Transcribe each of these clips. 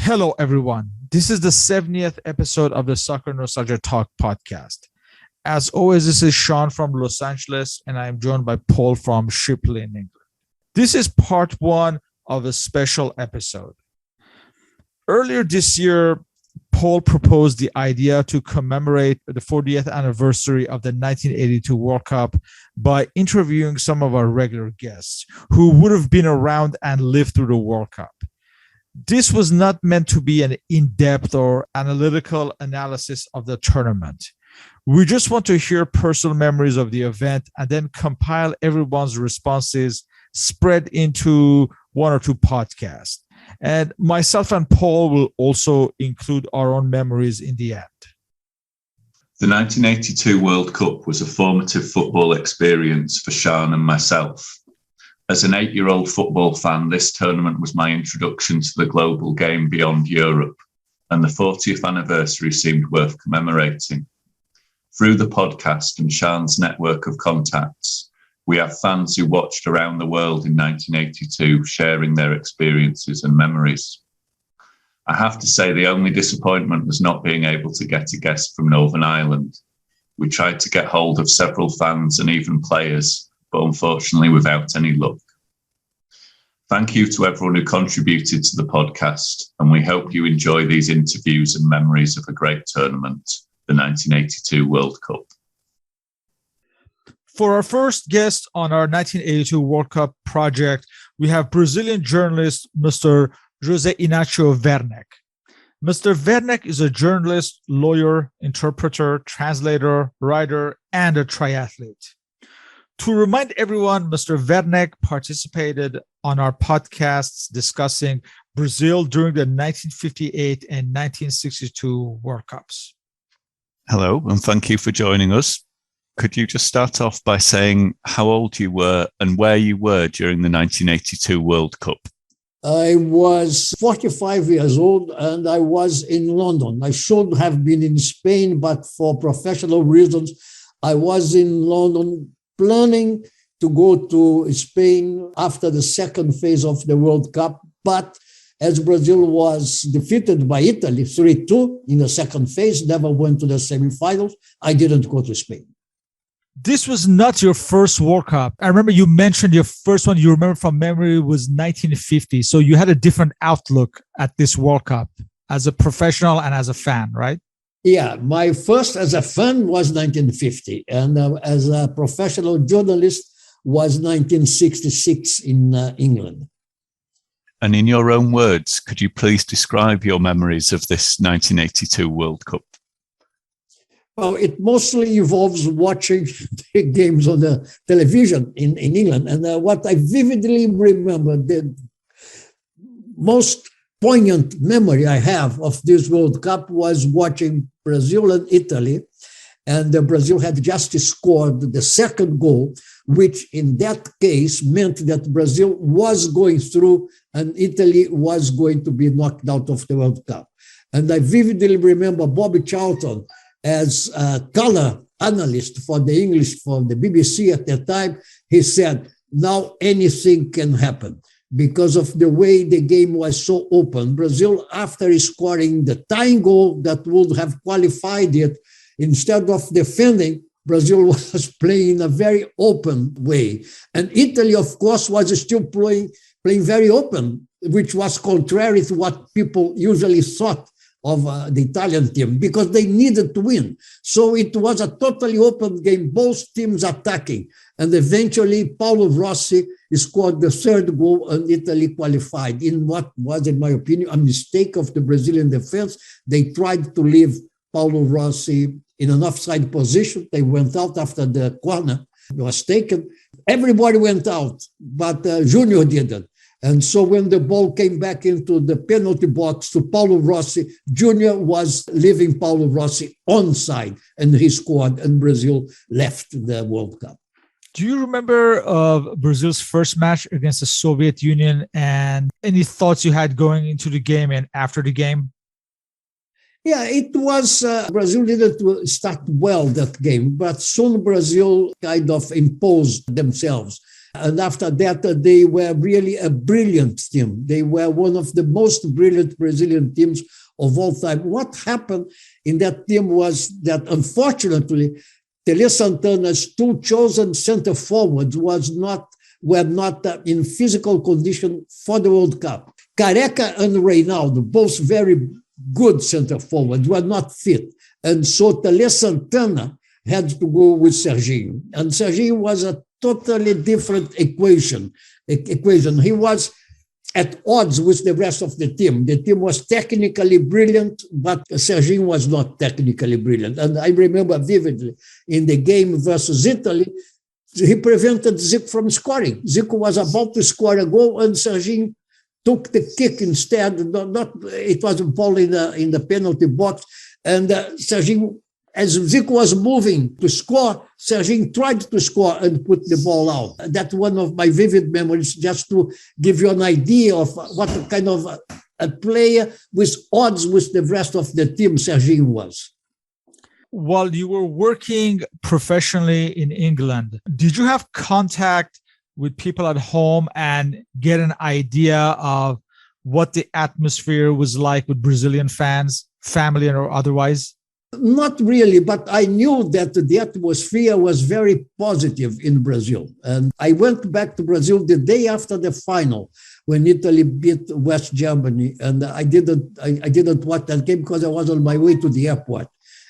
Hello, everyone. This is the 70th episode of the Soccernostalgia Talk Podcast. As always, this is Shahan from Los Angeles, and I am joined by Paul from Shipley in England. This is part one of a special episode. Earlier this year, Paul proposed the idea to commemorate the 40th anniversary of the 1982 World Cup by interviewing some of our regular guests who would have been around and lived through the World Cup. This was not meant to be an in-depth or analytical analysis of the tournament. We just want to hear personal memories of the event and then compile everyone's responses spread into one or two podcasts. And myself and Paul will also include our own memories in the end. The 1982 World Cup was a formative football experience for Shahan and myself. As an 8-year-old football fan, this tournament was my introduction to the global game beyond Europe, and the 40th anniversary seemed worth commemorating. Through the podcast and Shahan's network of contacts, we have fans who watched around the world in 1982 sharing their experiences and memories. I have to say the only disappointment was not being able to get a guest from Northern Ireland. We tried to get hold of several fans and even players, but unfortunately without any luck. Thank you to everyone who contributed to the podcast, and we hope you enjoy these interviews and memories of a great tournament, the 1982 World Cup. For our first guest on our 1982 World Cup project, we have Brazilian journalist Mr. José Inácio Werneck. Mr. Werneck is a journalist, lawyer, interpreter, translator, writer, and a triathlete. To remind everyone, Mr. Werneck participated on our podcasts discussing Brazil during the 1958 and 1962 World Cups. Hello, and thank you for joining us. Could you just start off by saying how old you were and where you were during the 1982 World Cup? I was 45 years old and I was in London. I should have been in Spain, but for professional reasons, I was in London planning to go to Spain after the second phase of the World Cup. But as Brazil was defeated by Italy 3-2 in the second phase, never went to the semifinals, I didn't go to Spain. This was not your first World Cup. I remember you mentioned your first one you remember from memory was 1950. So you had a different outlook at this World Cup as a professional and as a fan, right? Yeah, my first as a fan was 1950. And as a professional journalist was 1966 in England. And in your own words, could you please describe your memories of this 1982 World Cup? Well, it mostly involves watching the games on the television in England. And what I vividly remember, the most poignant memory I have of this World Cup was watching Brazil and Italy. And Brazil had just scored the second goal, which in that case meant that Brazil was going through and Italy was going to be knocked out of the World Cup. And I vividly remember Bobby Charlton as a color analyst for the English, for the BBC at that time. He said, now anything can happen because of the way the game was so open. Brazil, after scoring the tying goal that would have qualified it, instead of defending, Brazil was playing in a very open way. And Italy, of course, was still playing very open, which was contrary to what people usually thought of the Italian team, because they needed to win. So it was a totally open game, both teams attacking. And eventually, Paolo Rossi scored the third goal and Italy qualified in what was, in my opinion, a mistake of the Brazilian defense. They tried to leave Paolo Rossi in an offside position. They went out after the corner was taken. Everybody went out, but Junior didn't. And so when the ball came back into the penalty box to Paolo Rossi, Junior was leaving Paolo Rossi onside, and he scored, and Brazil left the World Cup. Do you remember Brazil's first match against the Soviet Union and any thoughts you had going into the game and after the game? Yeah, it was, Brazil didn't start well that game, but soon Brazil kind of imposed themselves. And after that, they were really a brilliant team. They were one of the most brilliant Brazilian teams of all time. What happened in that team was that, unfortunately, Tele Santana's two chosen center forwards were not in physical condition for the World Cup. Careca and Reinaldo, both very good center forwards, were not fit. And so Tele Santana had to go with Serginho. And Serginho was a totally different equation. He was at odds with the rest of the team. The team was technically brilliant, but Serginho was not technically brilliant. And I remember vividly in the game versus Italy, he prevented Zico from scoring. Zico was about to score a goal, and Serginho took the kick instead. It was a ball in the penalty box, and Serginho, as Zico was moving to score, Serginho tried to score and put the ball out. That's one of my vivid memories, just to give you an idea of what kind of a player with odds with the rest of the team Serginho was. While you were working professionally in England, did you have contact with people at home and get an idea of what the atmosphere was like with Brazilian fans, family or otherwise? Not really, but I knew that the atmosphere was very positive in Brazil. And I went back to Brazil the day after the final when Italy beat West Germany. And I didn't watch that game because I was on my way to the airport.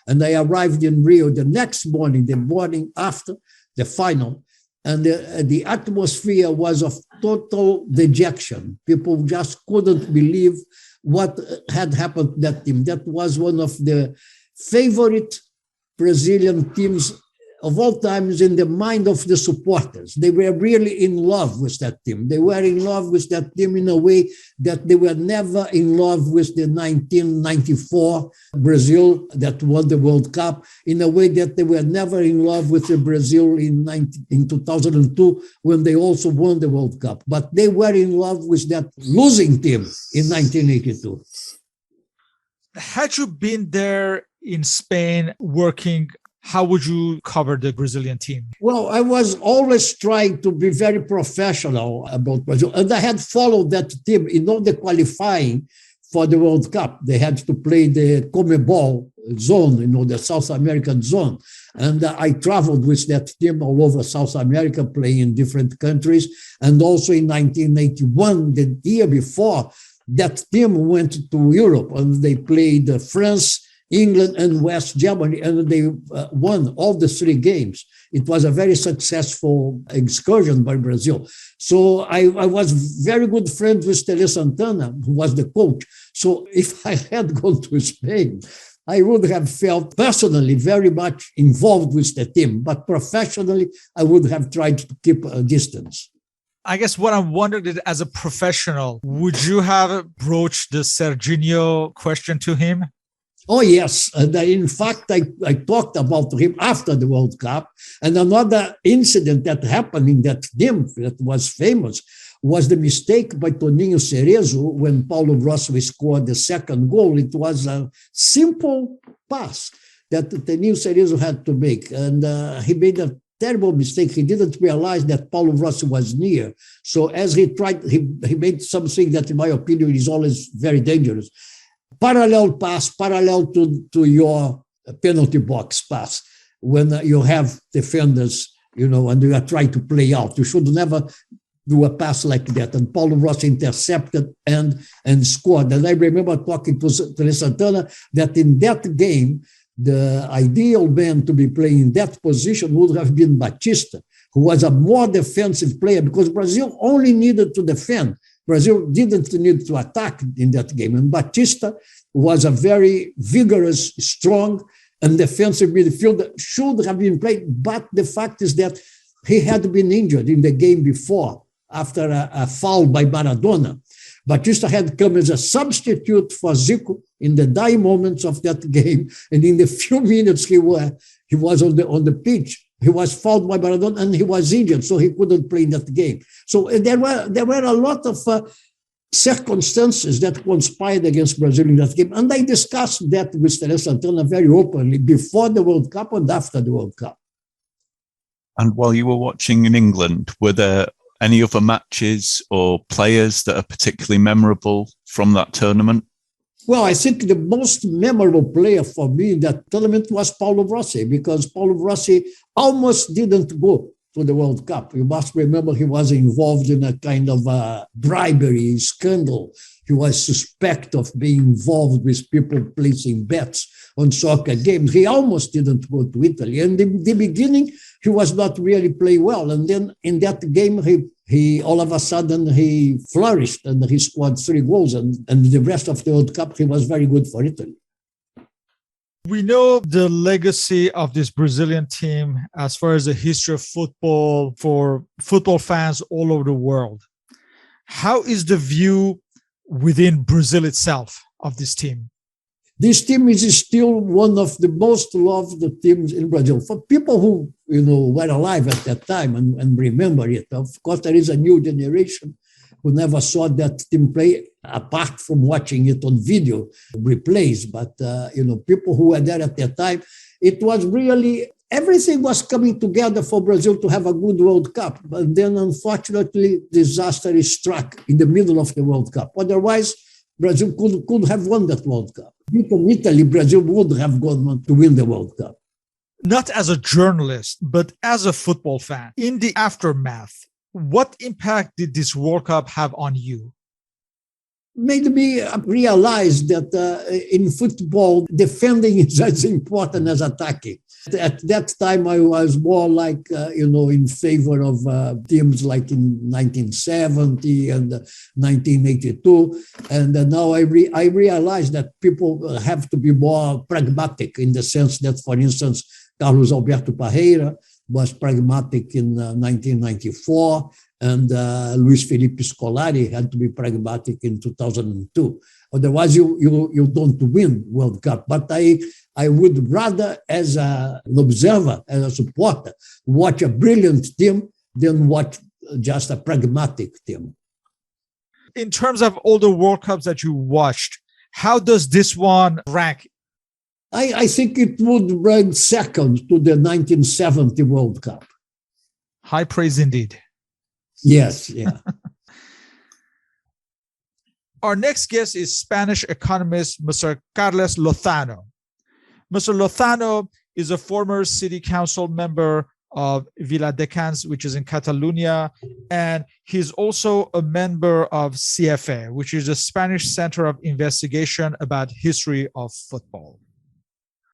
And I arrived in Rio the next morning, the morning after the final. And the atmosphere was of total dejection. People just couldn't believe what had happened to that team. That was one of the favorite Brazilian teams of all times in the mind of the supporters. They were really in love with that team. They were in love with that team in a way that they were never in love with the 1994 Brazil that won the World Cup, in a way that they were never in love with the Brazil in 2002 when they also won the World Cup. But they were in love with that losing team in 1982. Had you been there in Spain working, how would you cover the Brazilian team? Well, I was always trying to be very professional about Brazil. And I had followed that team in all the qualifying for the World Cup. They had to play the CONMEBOL zone, the South American zone. And I traveled with that team all over South America, playing in different countries. And also in 1981, the year before, that team went to Europe and they played France, England, and West Germany, and they won all the three games. It was a very successful excursion by Brazil. So I was very good friends with Tele Santana, who was the coach. So if I had gone to Spain, I would have felt personally very much involved with the team, but professionally, I would have tried to keep a distance. I guess what I'm wondering is, as a professional, would you have broached the Serginho question to him? Oh, yes. And in fact, I talked about him after the World Cup. And another incident that happened in that game that was famous was the mistake by Toninho Cerezo when Paolo Rossi scored the second goal. It was a simple pass that Toninho Cerezo had to make. And he made a terrible mistake. He didn't realize that Paolo Rossi was near. So as he tried, he made something that, in my opinion, is always very dangerous. Parallel pass, parallel to your penalty box pass, when you have defenders, and you are trying to play out. You should never do a pass like that. And Paolo Rossi intercepted and scored. And I remember talking to Tele Santana that in that game, the ideal man to be playing in that position would have been Batista, who was a more defensive player, because Brazil only needed to defend. Brazil didn't need to attack in that game. And Batista was a very vigorous, strong, and defensive midfielder, should have been played. But the fact is that he had been injured in the game before, after a foul by Maradona. Batista had come as a substitute for Zico in the dying moments of that game. And in the few minutes he was on the pitch, he was fouled by Maradona and he was injured, so he couldn't play in that game. So there were a lot of circumstances that conspired against Brazil in that game. And I discussed that with Tele Santana very openly before the World Cup and after the World Cup. And while you were watching in England, were there any other matches or players that are particularly memorable from that tournament? Well, I think the most memorable player for me in that tournament was Paolo Rossi, because Paolo Rossi almost didn't go to the World Cup. You must remember he was involved in a kind of a bribery scandal. He was suspected of being involved with people placing bets on soccer games. He almost didn't go to Italy. And in the beginning, he was not really playing well. And then in that game, he all of a sudden, he flourished and he scored 3 goals. And the rest of the World Cup, he was very good for Italy. We know the legacy of this Brazilian team as far as the history of football for football fans all over the world. How is the view within Brazil itself of this team? This team is still one of the most loved teams in Brazil. For people who were alive at that time and remember it, of course, there is a new generation who never saw that team play, apart from watching it on video replays. But, people who were there at that time, it was really, everything was coming together for Brazil to have a good World Cup. But then, unfortunately, disaster struck in the middle of the World Cup. Otherwise, Brazil could have won that World Cup. Beaten Italy, Brazil would have gone on to win the World Cup. Not as a journalist, but as a football fan, in the aftermath, what impact did this World Cup have on you? Made me realize that in football, defending is as important as attacking. At that time, I was more like, in favor of teams like in 1970 and 1982. And now I realize that people have to be more pragmatic in the sense that, for instance, Carlos Alberto Parreira was pragmatic in 1994, and Luis Felipe Scolari had to be pragmatic in 2002. Otherwise, you don't win World Cup. But I would rather, as an observer, as a supporter, watch a brilliant team than watch just a pragmatic team. In terms of all the World Cups that you watched, how does this one rank? I think it would rank second to the 1970 World Cup. High praise indeed. Yes, yeah. Our next guest is Spanish economist Mr. Carles Lozano. Mr. Lozano is a former city council member of Viladecans, which is in Catalonia, and he's also a member of CFA, which is the Spanish Center of Investigation about History of Football.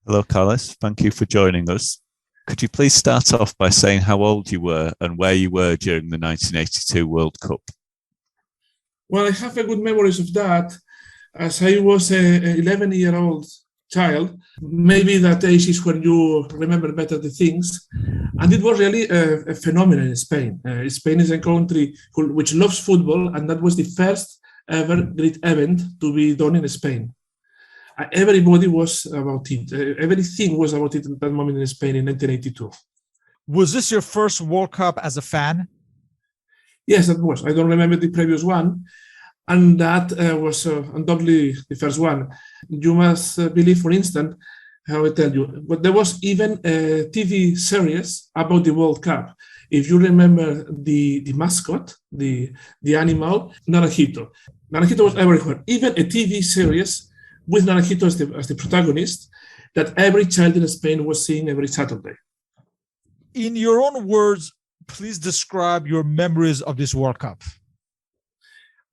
Hello, Carles. Thank you for joining us. Could you please start off by saying how old you were and where you were during the 1982 World Cup? Well, I have a good memories of that. As I was an 11-year-old child, maybe that age is when you remember better the things. And it was really a phenomenon in Spain. Spain is a country which loves football, and that was the first ever great event to be done in Spain. Everybody was about it. Everything was about it at that moment in Spain in 1982. Was this your first World Cup as a fan? Yes, that was. I don't remember the previous one. And that was undoubtedly the first one. You must believe, for instance, how I tell you, but there was even a TV series about the World Cup. If you remember the mascot, the animal, Naranjito. Naranjito was everywhere. Even a TV series with Naranjito as the protagonist that every child in Spain was seeing every Saturday. In your own words, please describe your memories of this World Cup.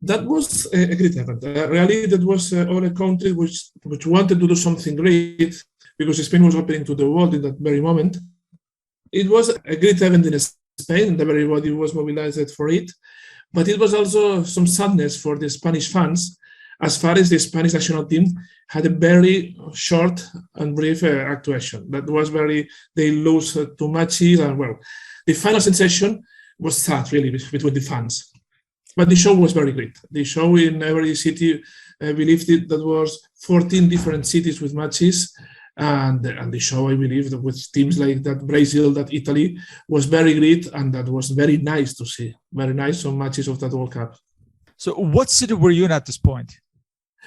That was a great event. Really, that was all a country which wanted to do something great because Spain was opening to the world in that very moment. It was a great event in Spain and everybody was mobilized for it. But it was also some sadness for the Spanish fans as far as the Spanish national team had a very short and brief actuation. That was they lose 2 matches and well, the final sensation was sad really between the fans. But the show was very great. The show in every city, I believe that was 14 different cities with matches. And the show, I believe, that with teams like that Brazil, that Italy, was very great. And that was very nice to see. Very nice, some matches of that World Cup. So what city were you in at this point?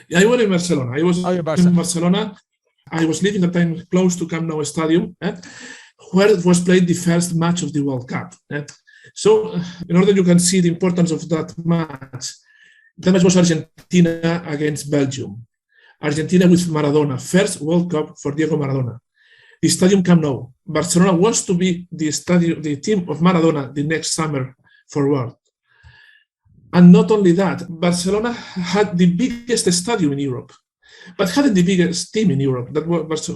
Yeah, I was in Barcelona. I was in Barcelona. I was living at the time close to Camp Nou Stadium. where it was played the first match of the World Cup. So in order you can see the importance of that match was Argentina against Belgium. Argentina with Maradona, first World Cup for Diego Maradona. The Stadium Camp Nou. Barcelona wants to be the team of Maradona the next summer forward. And not only that, Barcelona had the biggest stadium in Europe, but hadn't the biggest team in Europe. That was,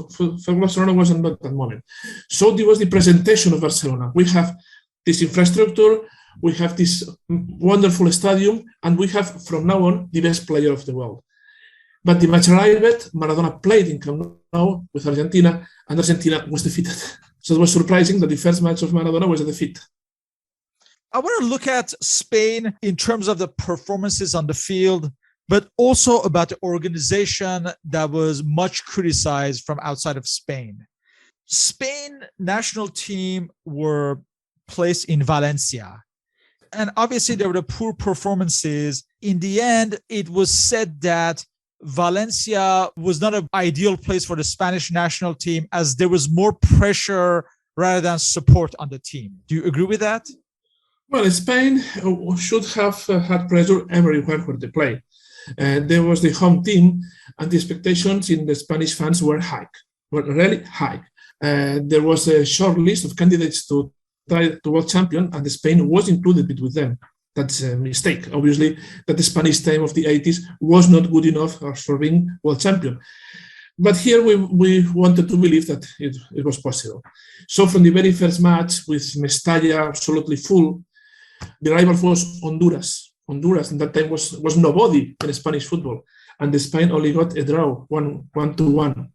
for Barcelona wasn't at that moment. So there was the presentation of Barcelona. We have this infrastructure, we have this wonderful stadium, and we have, from now on, the best player of the world. But the match arrived, Maradona played in Camp Nou with Argentina, and Argentina was defeated. So it was surprising that the first match of Maradona was a defeat. I want to look at Spain in terms of the performances on the field, but also about the organization that was much criticized from outside of Spain. Spain national team were placed in Valencia. And obviously there were the poor performances. In the end, it was said that Valencia was not an ideal place for the Spanish national team as there was more pressure rather than support on the team. Do you agree with that? Well, Spain should have had pressure everywhere where they play. There was the home team, and the expectations in the Spanish fans were really high. There was a short list of candidates to try to world champion, and Spain was included with them. That's a mistake, obviously, that the Spanish team of the 80s was not good enough for being world champion. But here we wanted to believe that it was possible. So from the very first match, with Mestalla absolutely full, the rival was Honduras. Honduras in that time was nobody in Spanish football, and Spain only got a draw, 1-1.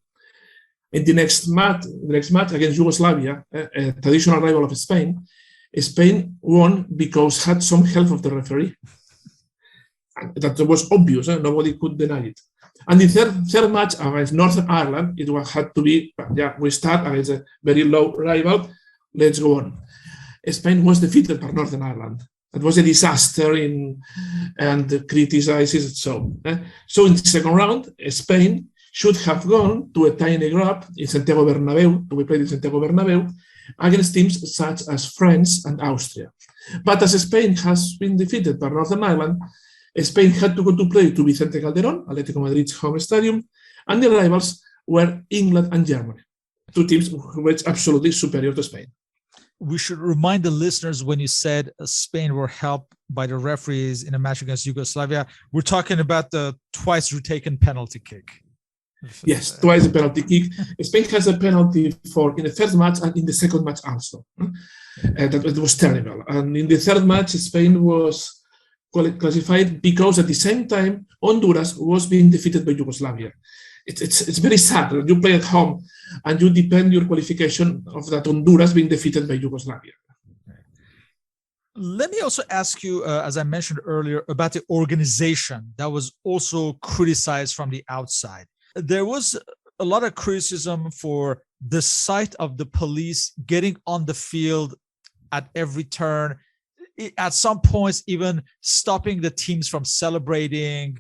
In the next match against Yugoslavia, a traditional rival of Spain won because had some help of the referee. That was obvious, nobody could deny it. And the third match against Northern Ireland, it had to be, we start against a very low rival, let's go on. Spain was defeated by Northern Ireland. It was a disaster and criticized. So in the second round, Spain should have gone to a tiny group in Santiago Bernabéu, to be played in Santiago Bernabéu, against teams such as France and Austria. But as Spain has been defeated by Northern Ireland, Spain had to go to play to Vicente Calderón, Atlético Madrid's home stadium, and the rivals were England and Germany, two teams who were absolutely superior to Spain. We should remind the listeners when you said Spain were helped by the referees in a match against Yugoslavia, we're talking about the twice retaken penalty kick. Yes, twice a penalty kick. Spain has a penalty in the first match and in the second match also. That was terrible. And in the third match, Spain was classified because at the same time, Honduras was being defeated by Yugoslavia. It's very sad. You play at home and you depend your qualification of that Honduras being defeated by Yugoslavia. Let me also ask you, as I mentioned earlier, about the organization that was also criticized from the outside. There was a lot of criticism for the sight of the police getting on the field at every turn, at some points even stopping the teams from celebrating.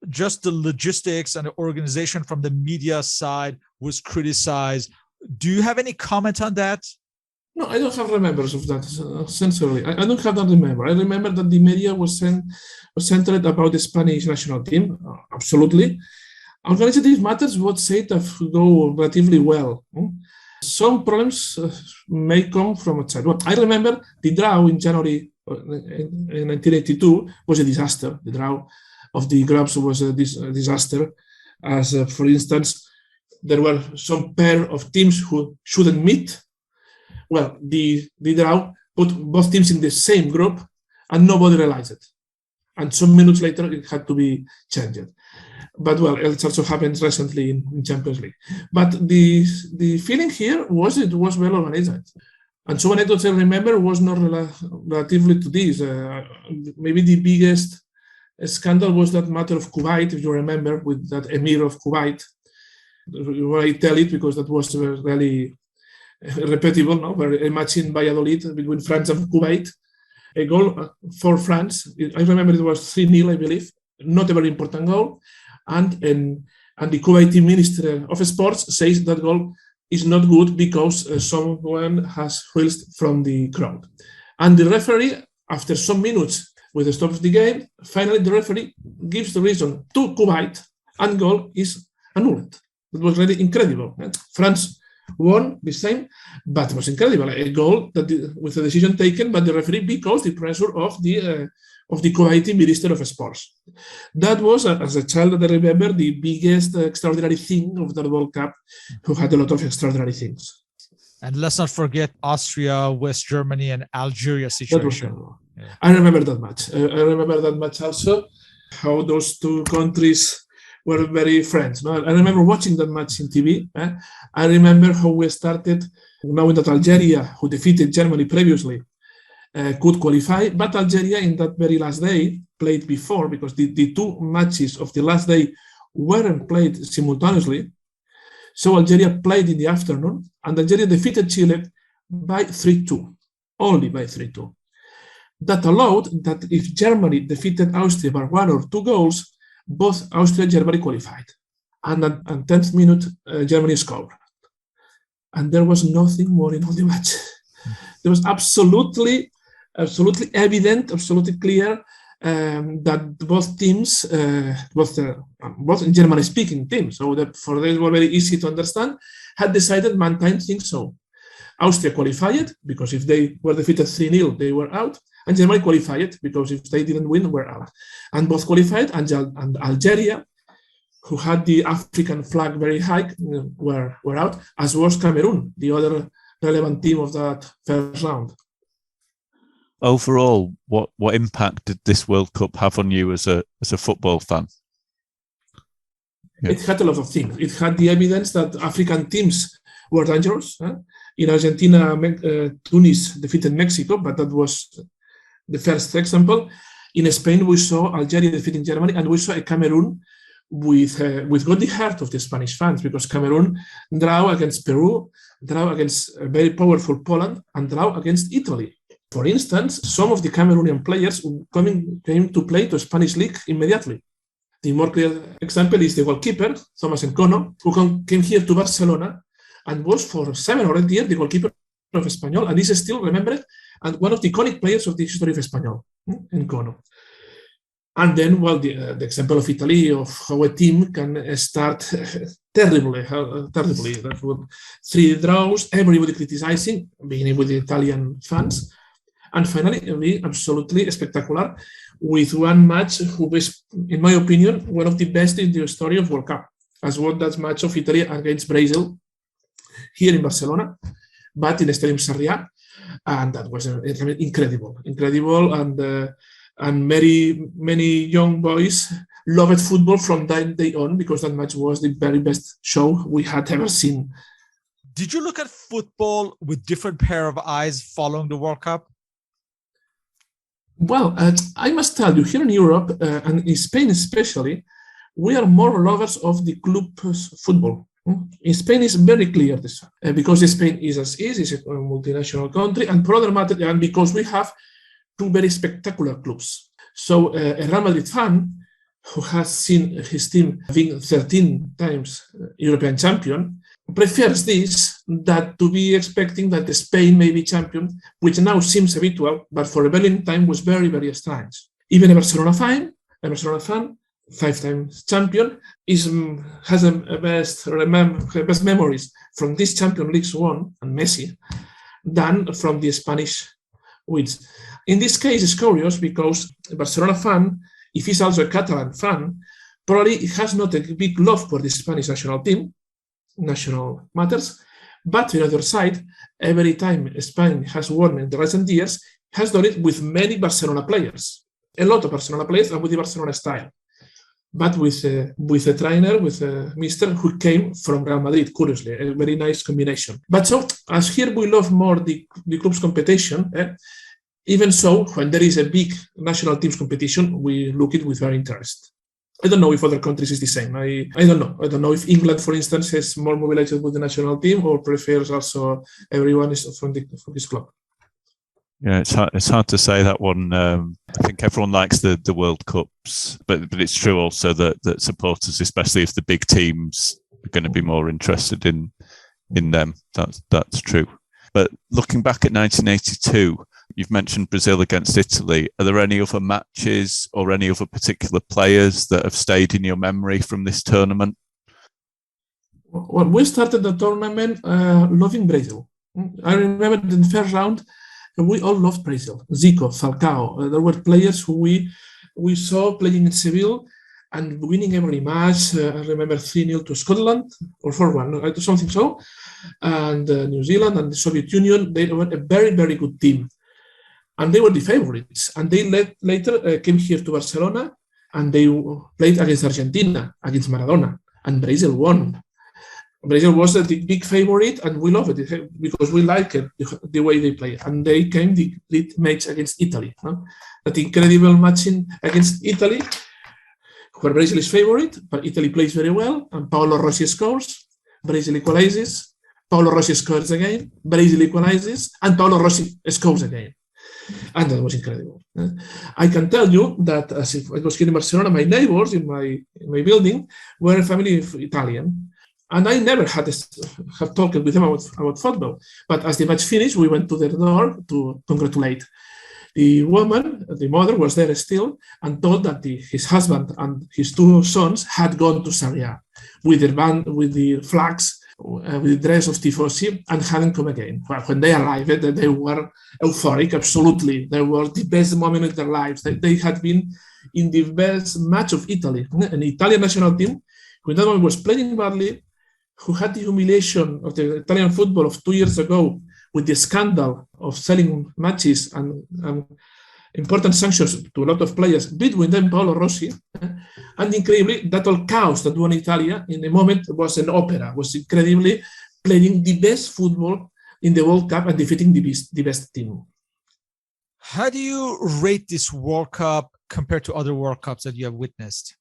Just the logistics and the organization from the media side was criticized. Do you have any comment on that? No, I don't have remembrance of that, sincerely. I don't have that remember. I remember that the media was centered about the Spanish national team, absolutely. Organizative matters would say that go relatively well. Some problems may come from outside. Well, I remember the draw in January in 1982 was a disaster. The draw of the groups was a disaster, as for instance, there were some pair of teams who shouldn't meet. Well, the draw put both teams in the same group and nobody realized it. And some minutes later, it had to be changed. But well, it also happened recently in Champions League. But the feeling here was it was well organized. And so anecdotes I remember was not relatively to this. Maybe the biggest scandal was that matter of Kuwait, if you remember, with that Emir of Kuwait. I tell it because that was really repetible, no? A match in Valladolid between France and Kuwait. A goal for France. I remember it was 3-0, I believe. Not a very important goal. And the Kuwaiti Minister of Sports says that goal is not good because someone has whilst from the crowd. And the referee, after some minutes with the stop of the game, finally the referee gives the reason to Kuwait and goal is annulled. It was really incredible. France won the same, but it was incredible. A goal that with a decision taken by the referee because the pressure of the Kuwaiti Minister of Sports. That was, as a child that I remember, the biggest extraordinary thing of the World Cup, who had a lot of extraordinary things. And let's not forget Austria, West Germany, and Algeria situation. I remember that match. I remember that match also, how those two countries were very friends. I remember watching that match in TV. I remember how we started, knowing that Algeria, who defeated Germany previously, could qualify, but Algeria in that very last day played before, because the two matches of the last day weren't played simultaneously. So Algeria played in the afternoon, and Algeria defeated Chile by 3-2, only by 3-2. That allowed that if Germany defeated Austria by 1 or 2 goals, both Austria and Germany qualified. And at 10th minute, Germany scored. And there was nothing more in all the match. There was absolutely evident, absolutely clear that both teams, both German-speaking teams, so that for them were very easy to understand, had decided maintain things so. Austria qualified because if they were defeated 3-0, they were out, and Germany qualified because if they didn't win, were out. And both qualified, and Algeria, who had the African flag very high, were out, as was Cameroon, the other relevant team of that first round. Overall, what impact did this World Cup have on you as a football fan? It had a lot of things. It had the evidence that African teams were dangerous. In Argentina, Tunis defeated Mexico, but that was the first example. In Spain, we saw Algeria defeating Germany, and we saw a Cameroon with got the heart of the Spanish fans, because Cameroon drew against Peru, drew against a very powerful Poland, and drew against Italy. For instance, some of the Cameroonian players came to play to Spanish league immediately. The more clear example is the goalkeeper, Thomas Encono, who came here to Barcelona and was for 7 or 8 years the goalkeeper of Espanyol, and is still remembered and one of the iconic players of the history of Espanyol, Encono. And then, well, the example of Italy, of how a team can start terribly. That would 3 draws, everybody criticizing, beginning with the Italian fans. And finally, be absolutely spectacular with one match who was, in my opinion, one of the best in the story of World Cup, as was that match of Italy against Brazil here in Barcelona, but in the Stadium Sarriá. And that was incredible, and many young boys loved football from that day on, because that match was the very best show we had ever seen. Did you look at football with different pair of eyes following the World Cup? Well, I must tell you, here in Europe, and in Spain especially, we are more lovers of the club football. In Spain, it's very clear this, because Spain is as is a multinational country, and for other matter, and because we have 2 very spectacular clubs. So a Real Madrid fan who has seen his team being 13 times European champion prefers this than to be expecting that Spain may be champion, which now seems habitual, but for a very long time was very, very strange. Even a Barcelona fan, 5 times champion, has the best memories from this Champions League won, and Messi, than from the Spanish wins. In this case, it's curious because a Barcelona fan, if he's also a Catalan fan, probably he has not a big love for the Spanish national team, national matters, but on the other side, every time Spain has won in the recent years, has done it with many Barcelona players, a lot of Barcelona players, and with the Barcelona style. But with a trainer, with a mister who came from Real Madrid, curiously, a very nice combination. But so, as here we love more the club's competition, even so, when there is a big national teams competition, we look at it with very interest. I don't know if other countries is the same. I don't know. I don't know if England, for instance, is more motivated with the national team or prefers also everyone is from this club. Yeah, it's hard to say that one. I think everyone likes the World Cups, but it's true also that supporters, especially if the big teams, are going to be more interested in in them. That's true. But looking back at 1982, you've mentioned Brazil against Italy. Are there any other matches or any other particular players that have stayed in your memory from this tournament? Well, we started the tournament loving Brazil. I remember in the first round, we all loved Brazil. Zico, Falcao. There were players who we saw playing in Seville and winning every match. I remember 3-0 to Scotland or 4-1, something so. And New Zealand and the Soviet Union, they were a very, very good team. And they were the favorites. And they later came here to Barcelona and they played against Argentina, against Maradona. And Brazil won. Brazil was the big favorite, and we love it because we like it, the way they play. And they came the match against Italy. That incredible match against Italy, where Brazil is favorite, but Italy plays very well, and Paolo Rossi scores, Brazil equalizes, Paolo Rossi scores again, Brazil equalizes, and Paolo Rossi scores again. And that was incredible. I can tell you that as I was here in Barcelona, my neighbors in my building were a family of Italian. And I never have talked with them about football. But as the match finished, we went to their door to congratulate. The woman, the mother, was there still and told that his husband and his 2 sons had gone to Sarriá with their band, with the flags, with the dress of Tifosi, and hadn't come again. When they arrived, they were euphoric, absolutely. They were the best moment of their lives. They had been in the best match of Italy. An Italian national team, who that moment was playing badly, who had the humiliation of the Italian football of 2 years ago with the scandal of selling matches and important sanctions to a lot of players, between them Paolo Rossi, and incredibly, that all chaos that won Italia in a moment was an opera, was incredibly playing the best football in the World Cup and defeating the best team. How do you rate this World Cup compared to other World Cups that you have witnessed?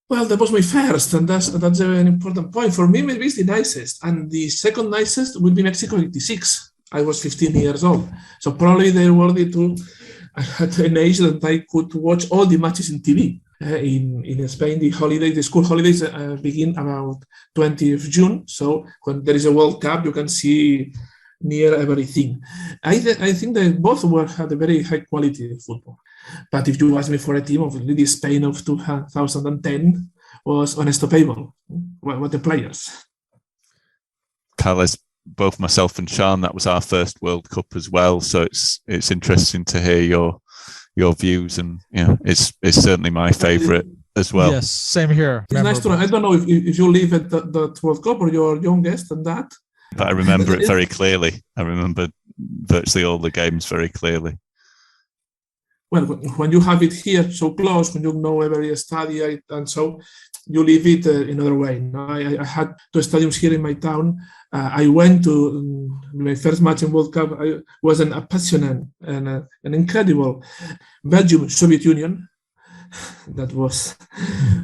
Well, that was my first, and that's an important point. For me, maybe it's the nicest, and the second nicest would be Mexico 86. I was 15 years old, so probably they were the two at an age that I could watch all the matches in TV. In Spain, the school holidays begin about 20th June, so when there is a World Cup, you can see near everything. I think they both had a very high quality football. But if you ask me for a team of the Spain of 2010 was unstoppable. What the players. Carles, both myself and Shahan, that was our first World Cup as well. So it's interesting to hear your views, and it's certainly my favourite as well. Yes, same here. It's nice to know. I don't know if you live at the World Cup or you're youngest than that. But I remember it very clearly. I remember virtually all the games very clearly. Well, when you have it here so close, when you know every stadium, and so you live it another way. I had 2 stadiums here in my town. I went to my first match in World Cup. I was an apassionate and an incredible Belgium, Soviet Union. That was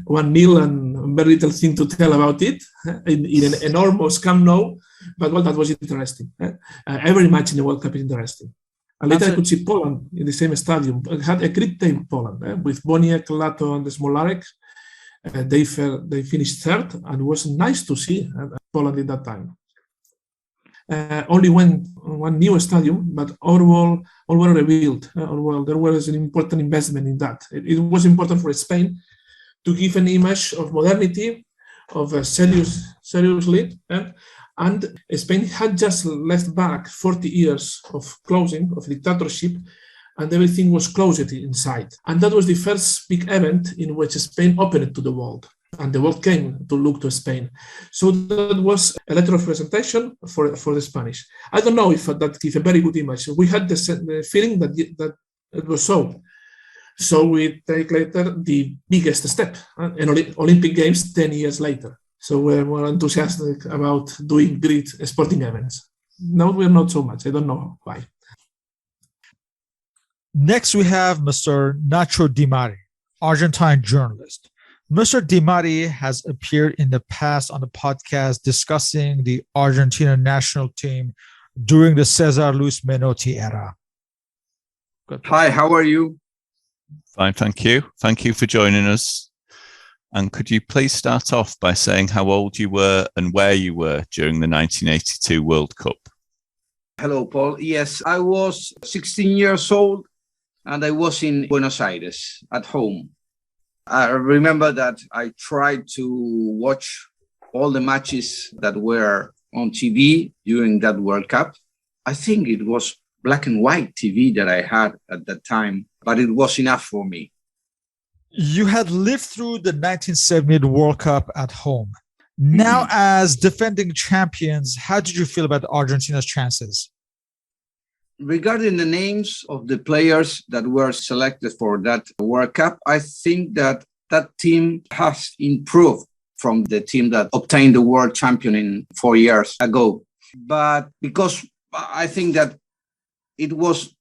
1-0 and very little thing to tell about it in an enormous Camp Nou. But well, that was interesting. Every match in the World Cup is interesting. And later I could see Poland in the same stadium. I had a great time, Poland, with Boniek, Lato, and Smolarek. They finished third, and it was nice to see Poland at that time. Only one new stadium, but all were rebuilt. There was an important investment in that. It was important for Spain to give an image of modernity, of a seriously. And Spain had just left back 40 years of closing, of dictatorship, and everything was closed inside. And that was the first big event in which Spain opened to the world, and the world came to look to Spain. So that was a letter of presentation for the Spanish. I don't know if that gave a very good image. We had the feeling that it was so. So we take later the biggest step, in Olympic Games 10 years later. So we're more enthusiastic about doing great sporting events. Now we're not so much. I don't know why. Next, we have Mr. Nacho Di Mari, Argentine journalist. Mr. Di Mari has appeared in the past on the podcast discussing the Argentina national team during the Cesar Luis Menotti era. Hi, how are you? Fine, thank you. Thank you for joining us. And could you please start off by saying how old you were and where you were during the 1982 World Cup? Hello, Paul. Yes, I was 16 years old and I was in Buenos Aires at home. I remember that I tried to watch all the matches that were on TV during that World Cup. I think it was black and white TV that I had at that time, but it was enough for me. You had lived through the 1978 World Cup at home. Now, as defending champions, how did you feel about Argentina's chances? Regarding the names of the players that were selected for that World Cup, I think that that team has improved from the team that obtained the world champion 4 years ago. But because I think that it was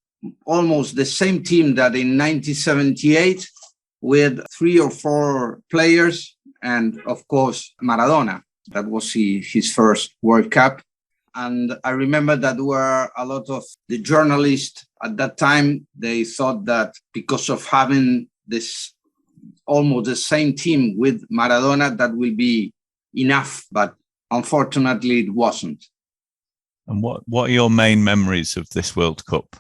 almost the same team that in 1978, with 3 or 4 players, and of course, Maradona. That was his first World Cup. And I remember that there were a lot of the journalists at that time, they thought that because of having this almost the same team with Maradona, that will be enough. But unfortunately, it wasn't. And what are your main memories of this World Cup?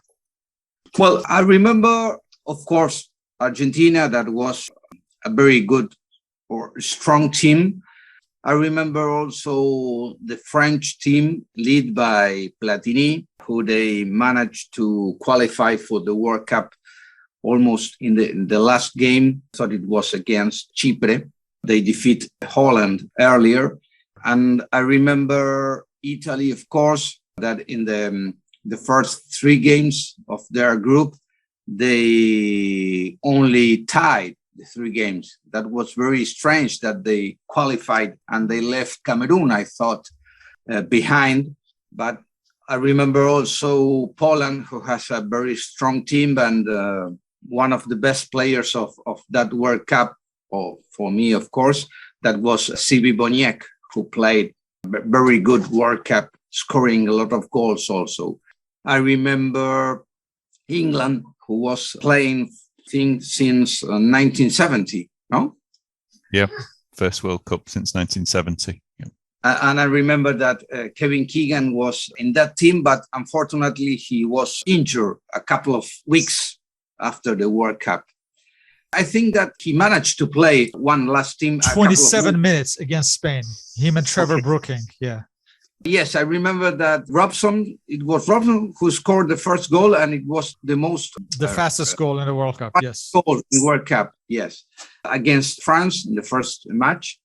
Well, I remember, of course, Argentina, that was a very good or strong team. I remember also the French team led by Platini, who they managed to qualify for the World Cup almost in the last game. I thought it was against Chipre. They defeat Holland earlier. And I remember Italy, of course, that in the first 3 games of their group, they only tied the 3 games. That was very strange that they qualified and they left Cameroon, I thought, behind. But I remember also Poland, who has a very strong team and one of the best players of that World Cup, or for me, of course, that was Sylvie Boniek, who played a very good World Cup, scoring a lot of goals also. I remember England, who was playing since 1970, no? Yeah, first World Cup since 1970. Yeah. And I remember that Kevin Keegan was in that team, but unfortunately he was injured a couple of weeks after the World Cup. I think that he managed to play one last team. 27 minutes against Spain. Him and Trevor Brooking, yeah. Yes, I remember that it was Robson who scored the first goal, and it was the fastest goal in the World Cup, yes. Goal in the World Cup, yes. Against France in the first match.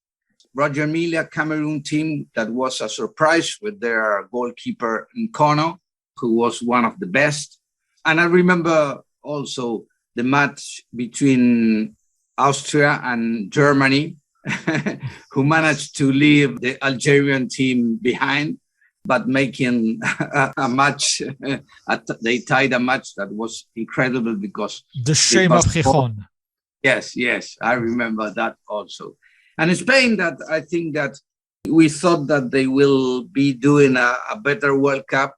Roger Milla, Cameroon team, that was a surprise with their goalkeeper Nkono, who was one of the best. And I remember also the match between Austria and Germany, who managed to leave the Algerian team behind, but making a match. They tied a match that was incredible because the shame of Gijon. Yes, I remember that also. And in Spain, that I think that we thought that they will be doing a better World Cup.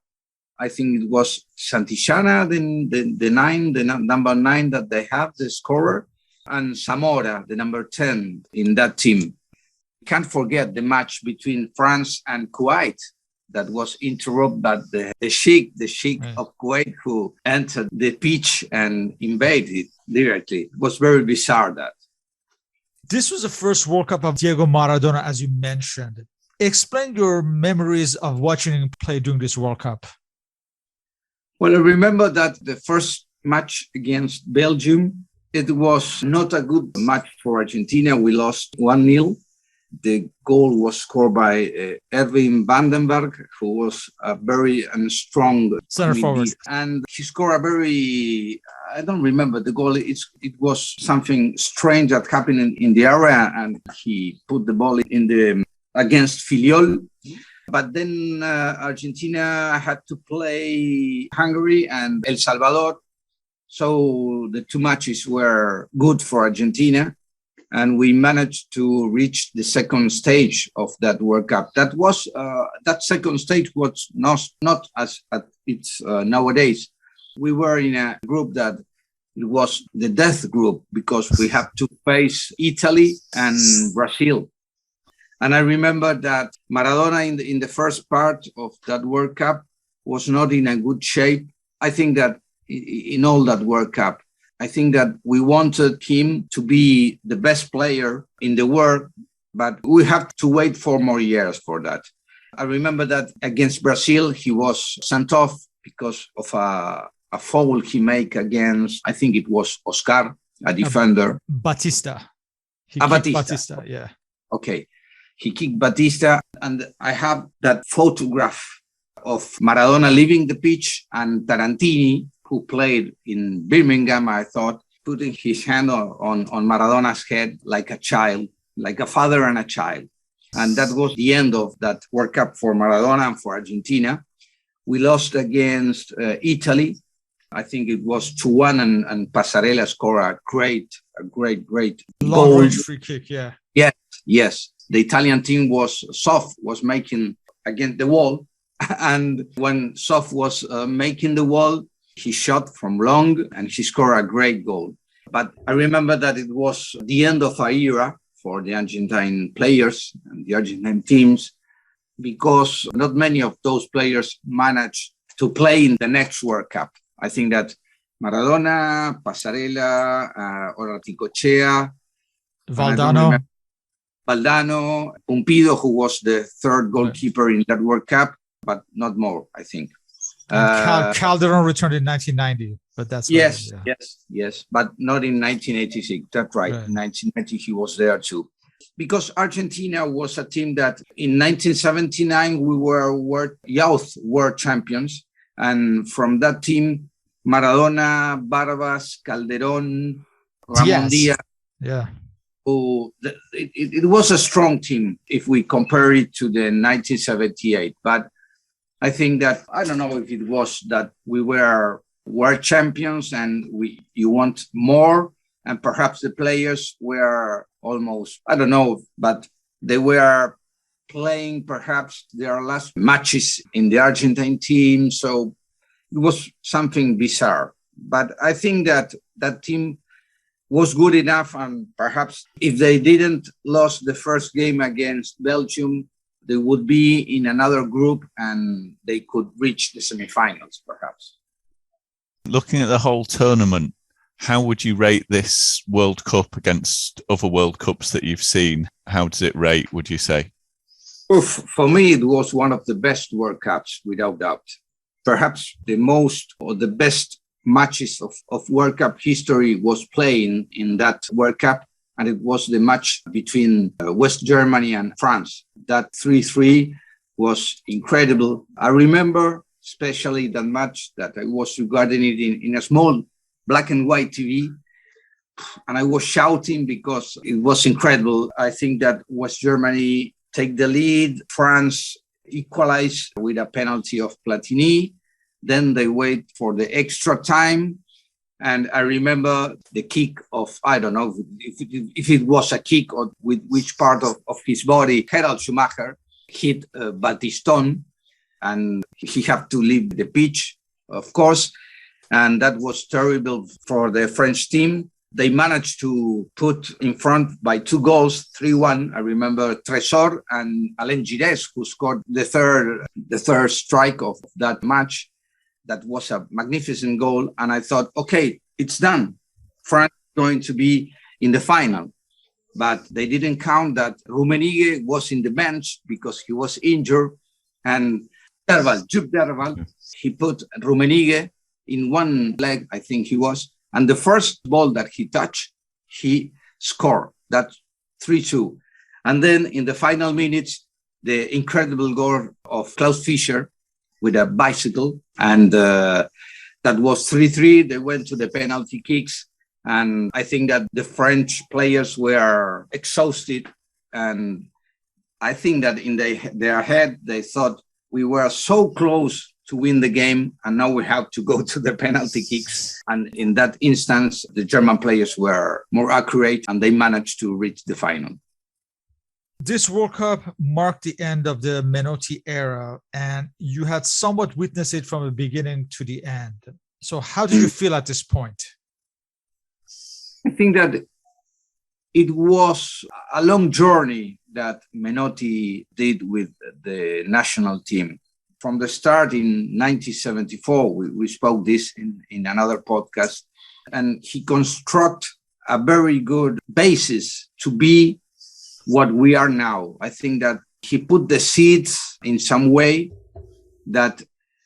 I think it was Santillana, the number 9 that they have, the scorer, and Zamora, the number 10 in that team. Can't forget the match between France and Kuwait that was interrupted by the Sheikh of Kuwait, who entered the pitch and invaded directly. It was very bizarre that. This was the first World Cup of Diego Maradona, as you mentioned. Explain your memories of watching him play during this World Cup. Well, I remember that the first match against Belgium, it was not a good match for Argentina. We lost 1-0. The goal was scored by Erwin Vandenberg, who was a very strong center forward. And he scored I don't remember the goal. It was something strange that happened in the area, and he put the ball against Filiol. But then Argentina had to play Hungary and El Salvador. So the 2 matches were good for Argentina. And we managed to reach the second stage of that World Cup. That was that second stage was not as it's nowadays. We were in a group that it was the death group because we have to face Italy and Brazil. And I remember that Maradona in the first part of that World Cup was not in a good shape. I think that in all that World Cup, I think that we wanted him to be the best player in the world, but we have to wait 4 more years for that. I remember that against Brazil, he was sent off because of a foul he made against, I think it was Oscar, a defender. Batista. Batista, yeah. Okay. He kicked Batista, and I have that photograph of Maradona leaving the pitch and Tarantini, who played in Birmingham, I thought, putting his hand on Maradona's head like a child, like a father and a child. And that was the end of that World Cup for Maradona and for Argentina. We lost against Italy. I think it was 2-1, and Passarella scored a great long goal. range free kick, yeah. Yes. The Italian team was making against the wall. And when Sof was making the wall, he shot from long and he scored a great goal. But I remember that it was the end of an era for the Argentine players and the Argentine teams, because not many of those players managed to play in the next World Cup. I think that Maradona, Passarella, Ortigochea, Valdano, Pumpido, who was the third goalkeeper in that World Cup, but not more, I think. Calderon returned in 1990, but that's yes, but not in 1986. That's right. In 1990, he was there too. Because Argentina was a team that in 1979, we were youth world champions. And from that team, Maradona, Barbas, Calderon, Ramon Diaz. Yeah. It was a strong team if we compare it to the 1978. But I think that, I don't know if it was that we were world champions and you want more, and perhaps the players were almost, I don't know, but they were playing perhaps their last matches in the Argentine team. So it was something bizarre. But I think that that team was good enough, and perhaps if they didn't lose the first game against Belgium, they would be in another group and they could reach the semifinals, perhaps. Looking at the whole tournament, how would you rate this World Cup against other World Cups that you've seen? How does it rate, would you say? For me, it was one of the best World Cups, without doubt. Perhaps the most or the best matches of World Cup history was playing in that World Cup, and it was the match between West Germany and France. That 3-3 was incredible. I remember especially that match that I was regarding it in a small black and white TV, and I was shouting because it was incredible. I think that West Germany take the lead, France equalized with a penalty of Platini. Then they wait for the extra time. And I remember the kick of, I don't know if it was a kick or with which part of his body, Gerald Schumacher hit Battiston, and he had to leave the pitch, of course. And that was terrible for the French team. They managed to put in front by 2 goals, 3-1. I remember Tresor and Alain Giresse, who scored the third strike of that match. That was a magnificent goal. And I thought, okay, it's done. France is going to be in the final. But they didn't count that Rummenigge was in the bench because he was injured. And Jupp Derval, he put Rummenigge in one leg, I think he was. And the first ball that he touched, he scored. That's 3-2. And then in the final minutes, the incredible goal of Klaus Fischer with a bicycle. And that was 3-3. They went to the penalty kicks. And I think that the French players were exhausted. And I think that in their head, they thought we were so close to win the game, and now we have to go to the penalty kicks. And in that instance, the German players were more accurate and they managed to reach the final. This World Cup marked the end of the Menotti era, and you had somewhat witnessed it from the beginning to the end. So how did you feel at this point? I think that it was a long journey that Menotti did with the national team. From the start in 1974, we spoke this in another podcast, and he constructed a very good basis to be what we are now. I think that he put the seeds in some way that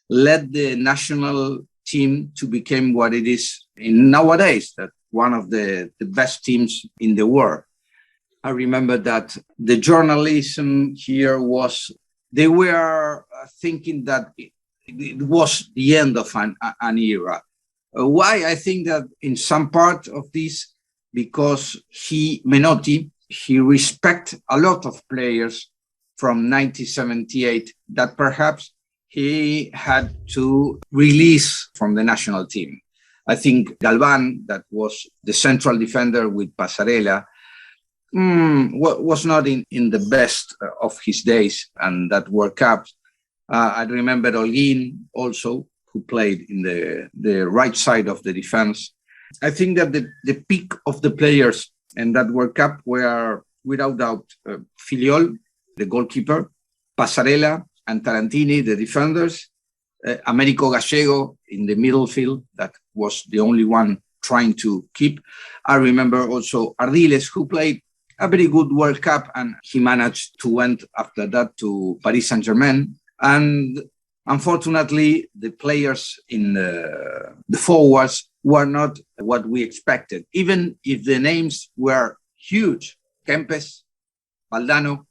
led the national team to become what it is in nowadays, that one of the best teams in the world. I remember that the journalism here they were thinking that it was the end of an era. Why? I think that in some part of this, because Menotti, he respect a lot of players from 1978 that perhaps he had to release from the national team. I think Galvan, that was the central defender with Passarella, was not in the best of his days and that World Cup. I remember Olguin also, who played in the right side of the defense. I think that the peak of the players in that World Cup were, without doubt, Filiol, the goalkeeper, Passarella and Tarantini, the defenders, Américo Gallego in the middle field, that was the only one trying to keep. I remember also Ardiles, who played a very good World Cup, and he managed to went after that to Paris Saint-Germain. And unfortunately, the players in the forwards were not what we expected, even if the names were huge. Kempes, Valdano,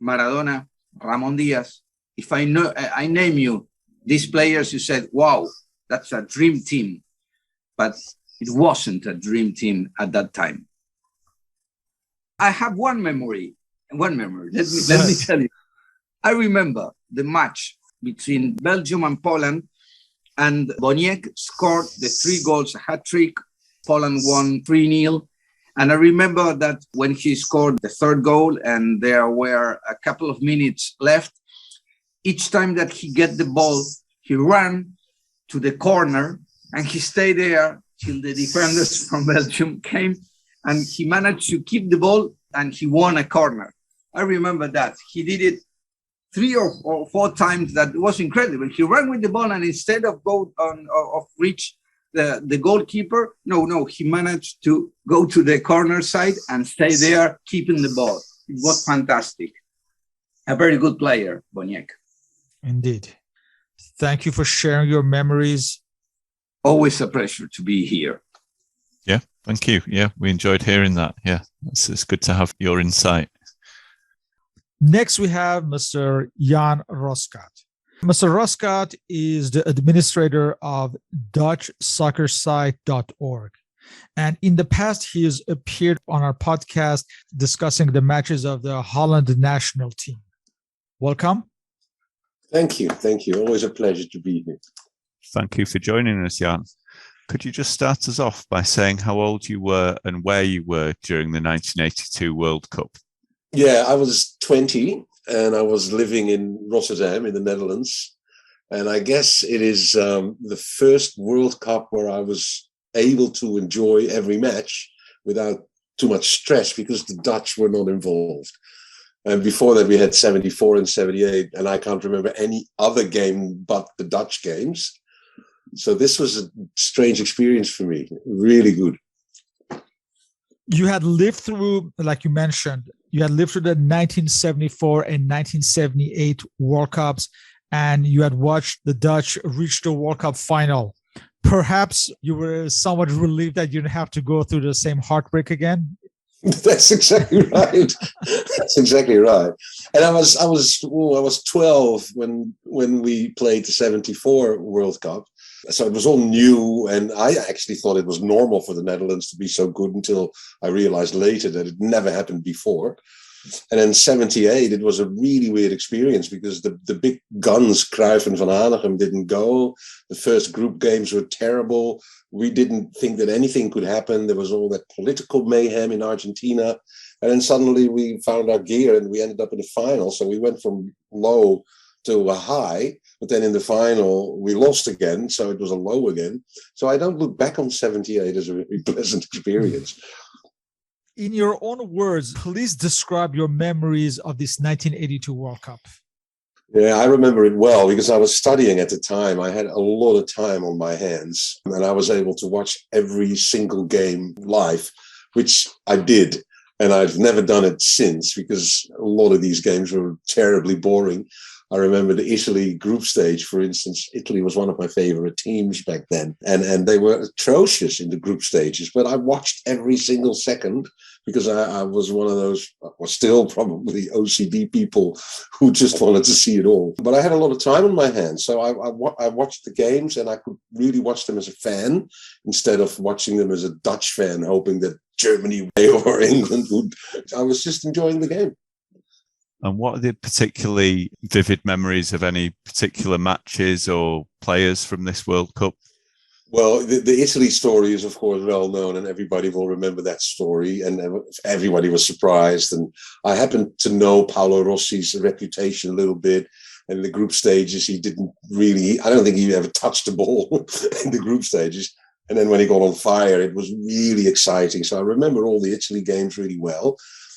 Maradona, Ramon Diaz. If I name you these players, you said, wow, that's a dream team. But it wasn't a dream team at that time. I have one memory. Let me tell you. I remember the match between Belgium and Poland, and Boniek scored the 3 goals, a hat-trick. Poland won 3-0. And I remember that when he scored the 3rd goal and there were a couple of minutes left, each time that he get the ball, he ran to the corner and he stayed there till the defenders from Belgium came, and he managed to keep the ball and he won a corner. I remember that. He did it 3 or 4 times. That was incredible. He ran with the ball, and instead of reach the goalkeeper, he managed to go to the corner side and stay there keeping the ball. It was fantastic. A very good player, Boniek. Indeed. Thank you for sharing your memories. Always a pleasure to be here. Yeah, thank you. Yeah, we enjoyed hearing that. Yeah, it's good to have your insight. Next, we have Mr. Jan Roscott. Mr. Roscott is the administrator of DutchSoccerSite.org. And in the past, he has appeared on our podcast discussing the matches of the Holland national team. Welcome. Thank you. Thank you. Always a pleasure to be here. Thank you for joining us, Jan. Could you just start us off by saying how old you were and where you were during the 1982 World Cup? Yeah, I was 20 and I was living in Rotterdam in the Netherlands. And I guess it is the first World Cup where I was able to enjoy every match without too much stress because the Dutch were not involved. And before that, we had 74 and 78, and I can't remember any other game but the Dutch games. So this was a strange experience for me. Really good. You had lived through, like you mentioned, you had lived through the 1974 and 1978 World Cups, and you had watched the Dutch reach the World Cup final. Perhaps you were somewhat relieved that you didn't have to go through the same heartbreak again. That's exactly right. That's exactly right. And I was 12 when we played the 74 World Cup. So it was all new, and I actually thought it was normal for the Netherlands to be so good until I realized later that it never happened before. And in 78, it was a really weird experience because the big guns, Cruyff and Van Hanegem, didn't go. The first group games were terrible. We didn't think that anything could happen. There was all that political mayhem in Argentina. And then suddenly we found our gear and we ended up in the final. So we went from low to a high, but then in the final we lost again, so it was a low again. So I don't look back on 78 as a very pleasant experience. In your own words, please describe your memories of this 1982 World Cup. Yeah, I remember it well because I was studying at the time. I had a lot of time on my hands and I was able to watch every single game live, which I did. And I've never done it since because a lot of these games were terribly boring. I remember the Italy group stage, for instance. Italy was one of my favorite teams back then. And they were atrocious in the group stages. But I watched every single second because I was one of those, or still probably OCD people who just wanted to see it all. But I had a lot of time on my hands. So I watched the games and I could really watch them as a fan instead of watching them as a Dutch fan, hoping that Germany or England would. I was just enjoying the game. And what are the particularly vivid memories of any particular matches or players from this World Cup? Well, the Italy story is, of course, well known, and everybody will remember that story. And everybody was surprised. And I happened to know Paolo Rossi's reputation a little bit. And in the group stages, he didn't really, I don't think he ever touched the ball in the group stages. And then when he got on fire, it was really exciting. So I remember all the Italy games really well.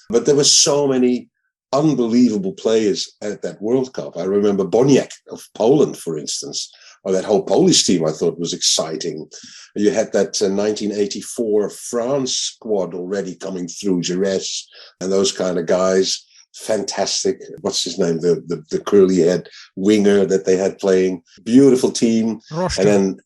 But there were so many unbelievable players at that World Cup. I remember Boniek of Poland, for instance, or that whole Polish team I thought was exciting. You had that 1984 France squad already coming through, Jerez and those kind of guys. Fantastic. What's his name? The curly-haired winger that they had playing. Beautiful team. Roscott. And then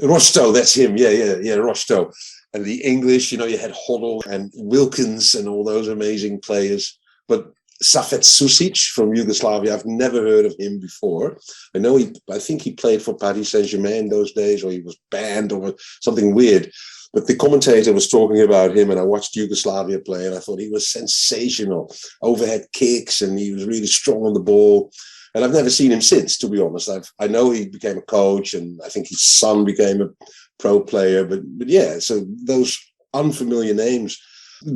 Roscott, that's him. Yeah, Roscott. And the English, you had Hoddle and Wilkins and all those amazing players. But Safet Susic from Yugoslavia, I've never heard of him before. I think he played for Paris Saint-Germain those days, or he was banned or something weird. But the commentator was talking about him, and I watched Yugoslavia play, and I thought he was sensational. Overhead kicks, and he was really strong on the ball. And I've never seen him since, to be honest. I know he became a coach, and I think his son became a pro player. But yeah, so those unfamiliar names.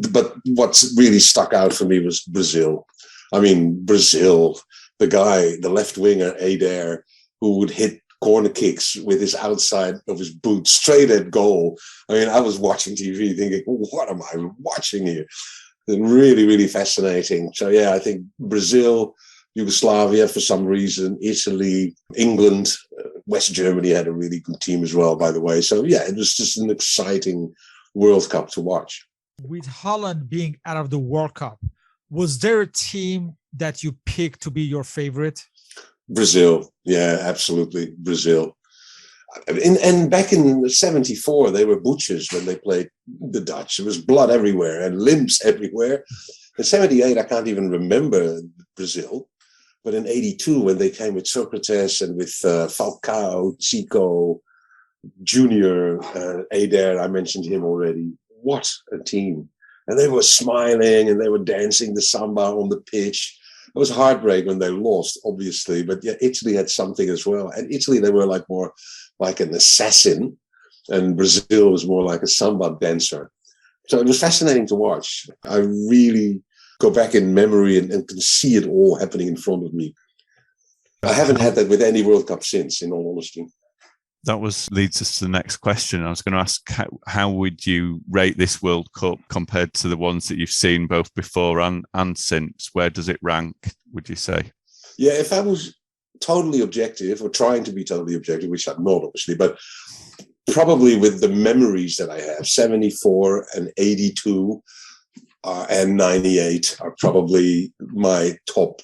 But what really stuck out for me was Brazil. I mean, Brazil, the guy, the left winger, Adair, who would hit corner kicks with his outside of his boot straight at goal. I mean, I was watching TV thinking, what am I watching here? Really, really fascinating. So, yeah, I think Brazil, Yugoslavia for some reason, Italy, England, West Germany had a really good team as well, by the way. So, yeah, it was just an exciting World Cup to watch. With Holland being out of the World Cup, was there a team that you picked to be your favorite? Brazil. Yeah, absolutely. Brazil. And back in 74, they were butchers when they played the Dutch. There was blood everywhere and limbs everywhere. In 78, I can't even remember Brazil. But in 82, when they came with Socrates and with Falcao, Zico, Junior, Adair, I mentioned him already. What a team. And they were smiling and they were dancing the samba on the pitch. It was heartbreak when they lost, obviously. But yeah, Italy had something as well. And Italy, they were more like an assassin. And Brazil was more like a samba dancer. So it was fascinating to watch. I really go back in memory and can see it all happening in front of me. I haven't had that with any World Cup since, in all honesty. That leads us to the next question. I was going to ask, how would you rate this World Cup compared to the ones that you've seen both before and since? Where does it rank, would you say? Yeah, if I was totally objective, or trying to be totally objective, which I'm not, obviously, but probably with the memories that I have, 74 and 82 and 98 are probably my top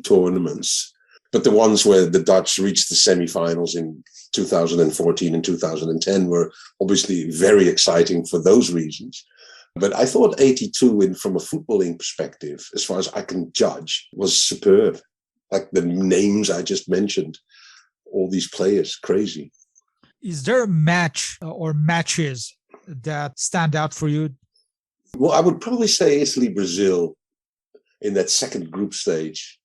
tournaments. But the ones where the Dutch reached the semi-finals in 2014 and 2010 were obviously very exciting for those reasons. But I thought 82, from a footballing perspective, as far as I can judge, was superb. Like the names I just mentioned, all these players, crazy. Is there a match or matches that stand out for you? Well, I would probably say Italy-Brazil in that second group stage,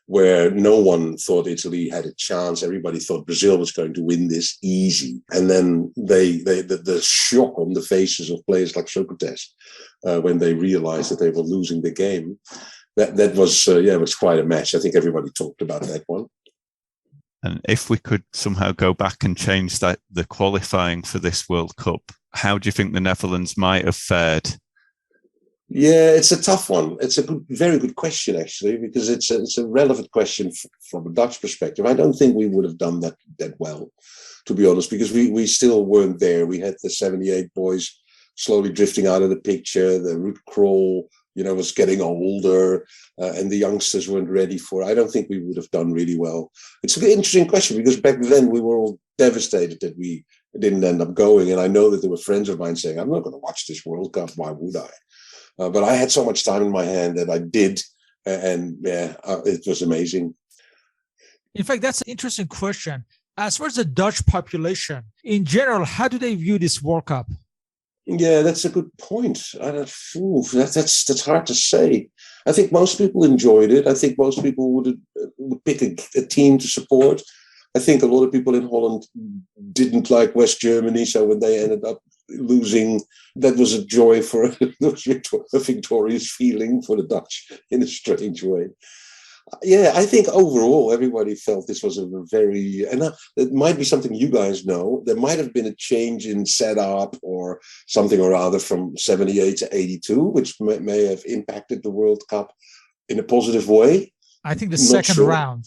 where no one thought Italy had a chance. Everybody thought Brazil was going to win this easy. And then the shock on the faces of players like Socrates when they realized that they were losing the game, that was, it was quite a match. I think everybody talked about that one. And if we could somehow go back and change the qualifying for this World Cup, how do you think the Netherlands might have fared? Yeah, it's a tough one. It's a very good question, actually, because it's a relevant question from a Dutch perspective. I don't think we would have done that well, to be honest, because we still weren't there. We had the 78 boys slowly drifting out of the picture. The Ruud Krol, was getting older, and the youngsters weren't ready for it. I don't think we would have done really well. It's an interesting question because back then we were all devastated that we didn't end up going. And I know that there were friends of mine saying, I'm not going to watch this World Cup. Why would I? But I had so much time in my hand that I did. And it was amazing. In fact, that's an interesting question. As far as the Dutch population, in general, how do they view this World Cup? Yeah, that's a good point. That's hard to say. I think most people enjoyed it. I think most people would pick a team to support. I think a lot of people in Holland didn't like West Germany, so when they ended up losing, that was a joy for a victorious feeling for the Dutch in a strange way. Yeah, I think overall everybody felt this was a very, and it might be something you guys know, there might have been a change in setup or something or other from 78 to 82, which may have impacted the World Cup in a positive way. I think the second round.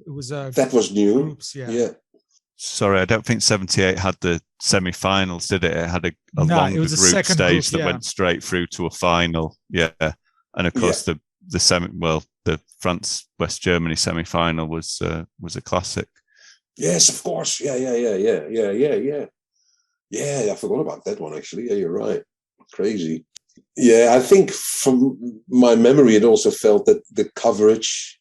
It was that was new. Groups, yeah. Sorry, I don't think 78 had the semi-finals, did it? It had a longer group stage that went straight through to a final. Yeah, and of course the France-West Germany semi-final was a classic. Yes, of course. Yeah. Yeah, I forgot about that one actually. Yeah, you're right. Crazy. Yeah, I think from my memory, it also felt that the coverage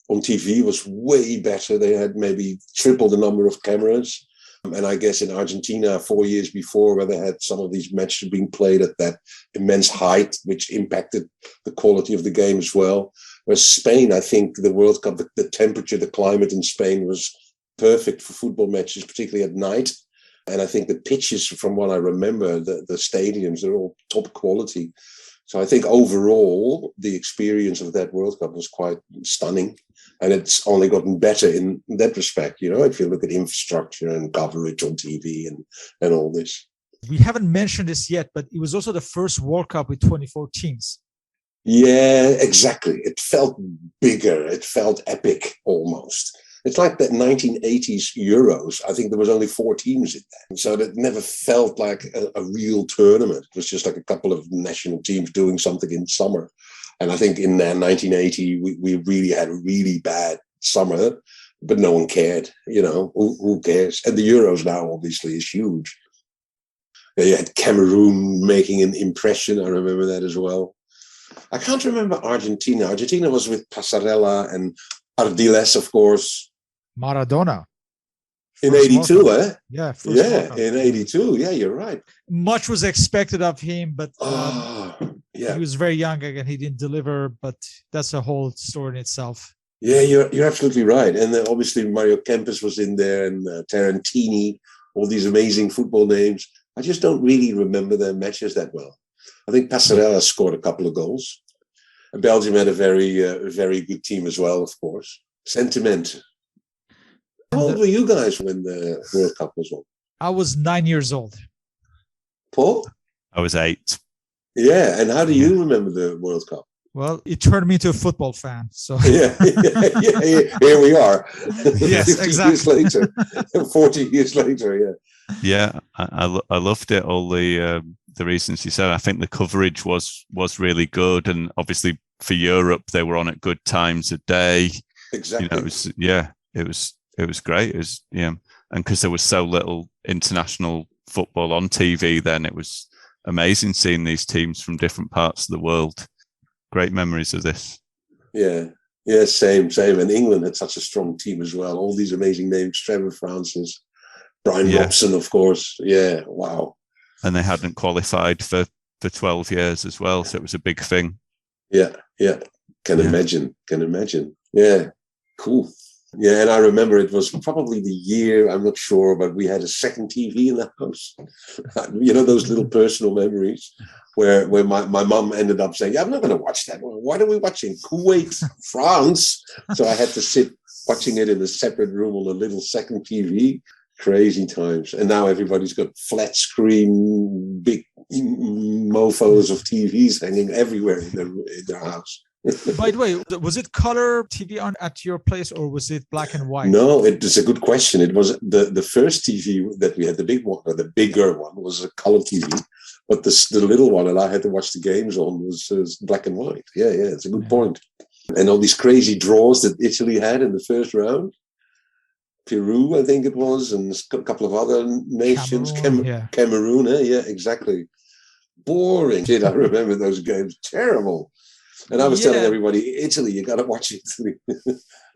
on TV was way better. They had maybe triple the number of cameras. And I guess in Argentina 4 years before, where they had some of these matches being played at that immense height, which impacted the quality of the game as well. Whereas Spain, I think the World Cup, the temperature, the climate in Spain was perfect for football matches, particularly at night. And I think the pitches, from what I remember, the stadiums, they're all top quality. So I think overall, the experience of that World Cup was quite stunning. And it's only gotten better in that respect, if you look at infrastructure and coverage on TV and all this. We haven't mentioned this yet, but it was also the first World Cup with 24 teams. Yeah, exactly. It felt bigger. It felt epic almost. It's like that 1980s Euros. I think there was only 4 teams in that. So it never felt like a real tournament. It was just like a couple of national teams doing something in summer. And I think in 1980, we really had a really bad summer, but no one cared. Who cares? And the Euros now obviously is huge. You had Cameroon making an impression. I remember that as well. I can't remember Argentina. Argentina was with Passarella and Ardiles, of course. Maradona. In 82, eh? Yeah. In 82. Yeah, you're right. Much was expected of him, but he was very young again. He didn't deliver, but that's a whole story in itself. Yeah, you're absolutely right. And obviously Mario Kempes was in there and Tarantini, all these amazing football names. I just don't really remember their matches that well. I think Passarella scored a couple of goals. And Belgium had a very good team as well, of course. Sentiment. How old were you guys when the World Cup was on? I was 9 years old. Paul? I was 8. Yeah, and how do you remember the World Cup? Well, it turned me into a football fan. So yeah, here we are. Yes, 50 exactly. years later, 40 years later, yeah. Yeah, I loved it. All the reasons you said. I think the coverage was really good, and obviously for Europe, they were on at good times of day. Exactly. It was great. It was and because there was so little international football on TV, then it was amazing seeing these teams from different parts of the world. Great memories of this. Yeah, same. And England had such a strong team as well. All these amazing names: Trevor Francis, Brian Robson, of course. Yeah, wow. And they hadn't qualified for 12 years as well, so it was a big thing. Yeah. Can imagine. Yeah, cool. Yeah, and I remember it was probably the year, I'm not sure, but we had a second TV in the house. Those little personal memories where my mum ended up saying, I'm not going to watch that. Why are we watching Kuwait, France? So I had to sit watching it in a separate room on a little second TV. Crazy times. And now everybody's got flat screen, big mofos of TVs hanging everywhere in their house. By the way, was it color TV on at your place, or was it black and white? No, it's a good question. It was the first TV that we had, the big one, or the bigger one, was a color TV. But the little one that I had to watch the games on was black and white. Yeah, it's a good point. And all these crazy draws that Italy had in the first round. Peru, I think it was, and a couple of other nations. Cameroon, yeah, exactly. Boring. Shit, I remember those games. Terrible. And I was telling everybody, Italy, you got to watch Italy.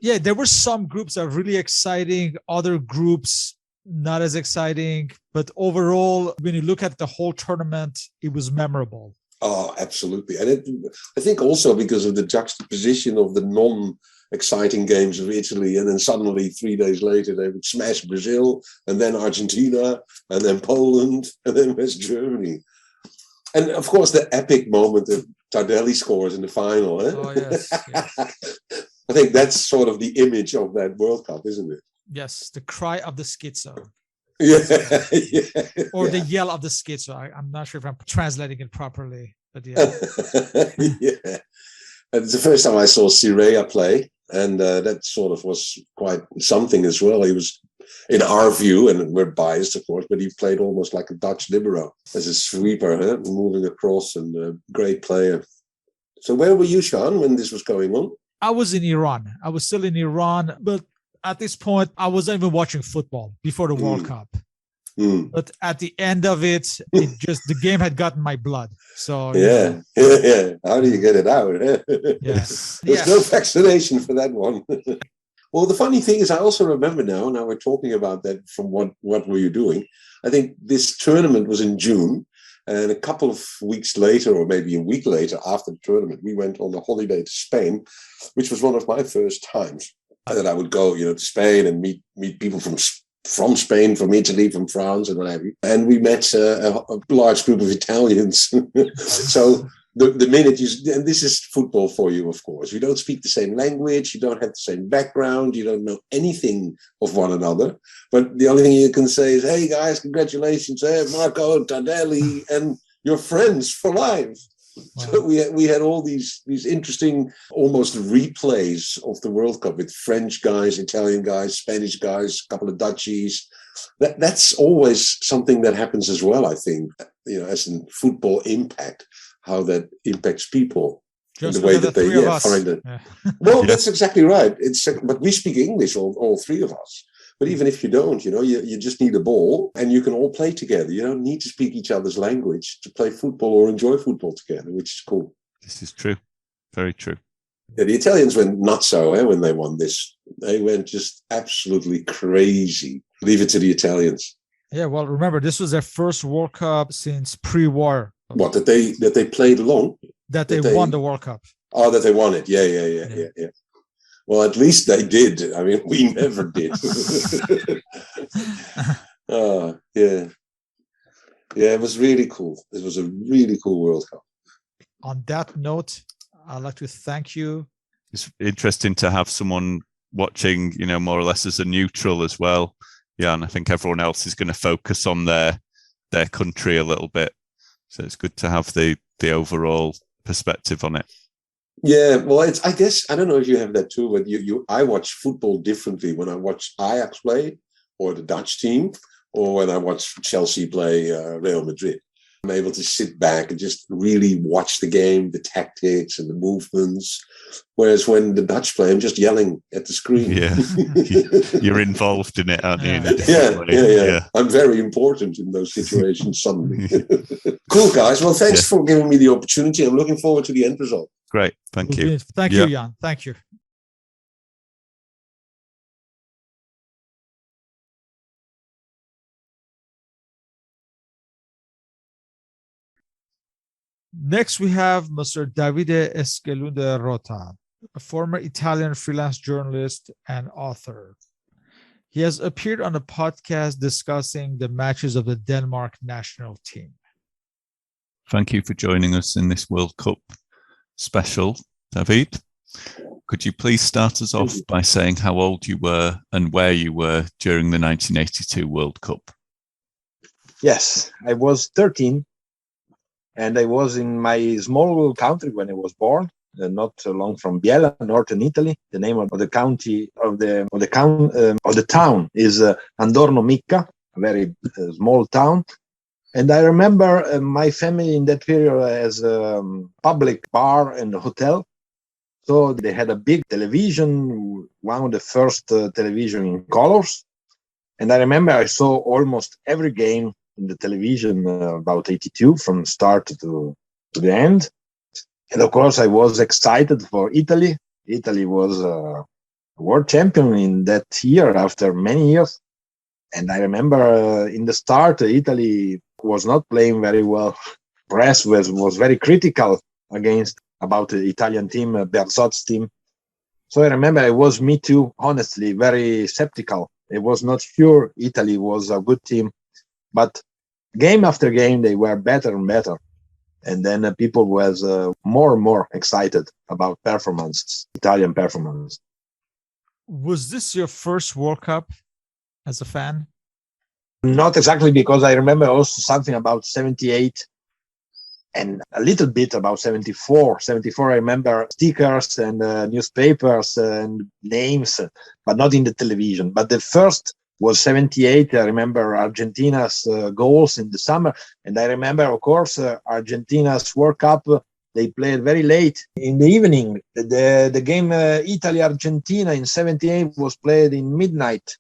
Yeah, there were some groups that are really exciting, other groups not as exciting. But overall, when you look at the whole tournament, it was memorable. Oh, absolutely. And I think also because of the juxtaposition of the non-exciting games of Italy, and then suddenly 3 days later they would smash Brazil, and then Argentina, and then Poland, and then West Germany. And of course, the epic moment that Tardelli scores in the final. Eh? Oh, yes. I think that's sort of the image of that World Cup, isn't it? Yes, the cry of the schizo. Yeah. Or the yell of the schizo. I'm not sure if I'm translating it properly, but yeah. Yeah. And it's the first time I saw Sirea play, and that sort of was quite something as well. He was, in our view, and we're biased, of course, but he played almost like a Dutch libero as a sweeper, moving across, and a great player. So where were you, Shahan, when this was going on? I was in Iran. I was still in Iran, but at this point, I wasn't even watching football before the World Cup. But at the end of it, the game had gotten my blood. So yeah. How do you get it out? Yes. There's no vaccination for that one. Well, the funny thing is, I also remember now we're talking about that from what were you doing? I think this tournament was in June, and a couple of weeks later, or maybe a week later after the tournament, we went on a holiday to Spain, which was one of my first times that I would go, to Spain and meet people from Spain, from Italy, from France, and what have you. And we met a large group of Italians. So the minute and this is football for you, of course. You don't speak the same language, you don't have the same background, you don't know anything of one another. But the only thing you can say is, hey guys, congratulations, Marco, Tardelli, and you're friends for life. Wow. So we had all these interesting almost replays of the World Cup with French guys, Italian guys, Spanish guys, a couple of Dutchies. That's always something that happens as well, I think, as in football impact, how that impacts people. Just in the way that they find it. Yeah. Well, that's exactly right. But we speak English, all three of us. But even if you don't, you just need a ball and you can all play together. You don't need to speak each other's language to play football or enjoy football together, which is cool. This is true. Very true. Yeah, the Italians went nuts when they won this. They went just absolutely crazy. Leave it to the Italians. Yeah, well, remember, this was their first World Cup since pre-war. What, that they played along? That they won the World Cup. Oh, that they won it. Yeah. Well, at least they did. I mean, we never did. Yeah, it was really cool. It was a really cool World Cup. On that note, I'd like to thank you. It's interesting to have someone watching, more or less as a neutral as well. Yeah, and I think everyone else is going to focus on their country a little bit. So it's good to have the overall perspective on it. Yeah, well, I guess, I don't know if you have that too, but I watch football differently when I watch Ajax play or the Dutch team, or when I watch Chelsea play Real Madrid. I'm able to sit back and just really watch the game, the tactics and the movements. Whereas when the Dutch play, I'm just yelling at the screen. Yeah, you're involved in it, aren't you? Yeah. I'm very important in those situations suddenly. Cool, guys. Well, thanks for giving me the opportunity. I'm looking forward to the end result. Great. Thank you. Thank you, Jan. Thank you. Next, we have Mr. Davide Escalunde Rota, a former Italian freelance journalist and author. He has appeared on a podcast discussing the matches of the Denmark national team. Thank you for joining us in this World Cup special, David. Could you please start us off by saying how old you were and where you were during the 1982 World Cup? Yes, I was 13, and I was in my small country when I was born, not long from Biella, northern Italy. The name of the county of the town is Andorno Micca, a very small town. And I remember my family in that period as a public bar and hotel. So they had a big television, one of the first television in colors. And I remember I saw almost every game in the television about 82 from start to the end. And of course, I was excited for Italy. Italy was a world champion in that year after many years. And I remember in the start, Italy was not playing very well. Press was very critical about the Italian team, Berzot's team. So I remember me too, honestly, very skeptical. I was not sure Italy was a good team. But game after game, they were better and better. And then people was more and more excited about Italian performance. Was this your first World Cup as a fan? Not exactly, because I remember also something about 78 and a little bit about 74. 74, I remember stickers and newspapers and names, but not in the television. But the first was 78. I remember Argentina's goals in the summer. And I remember, of course, Argentina's World Cup, they played very late in the evening. The game Italy-Argentina in 78 was played in midnight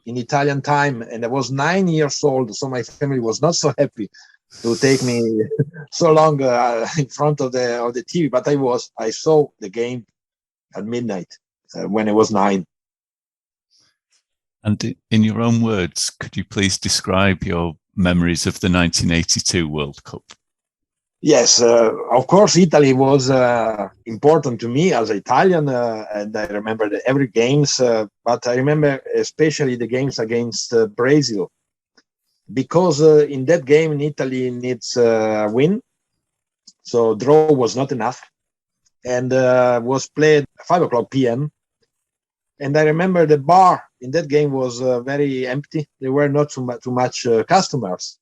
in Italian time. And I was 9 years old, so my family was not so happy to take me so long in front of the TV. But I saw the game at midnight when I was 9. And in your own words, could you please describe your memories of the 1982 World Cup? Yes, of course, Italy was important to me as an Italian, and I remember every games, but I remember especially the games against Brazil, because in that game, Italy needs a win, so draw was not enough, and was played 5 p.m., and I remember the bar in that game was very empty. There were not too much customers,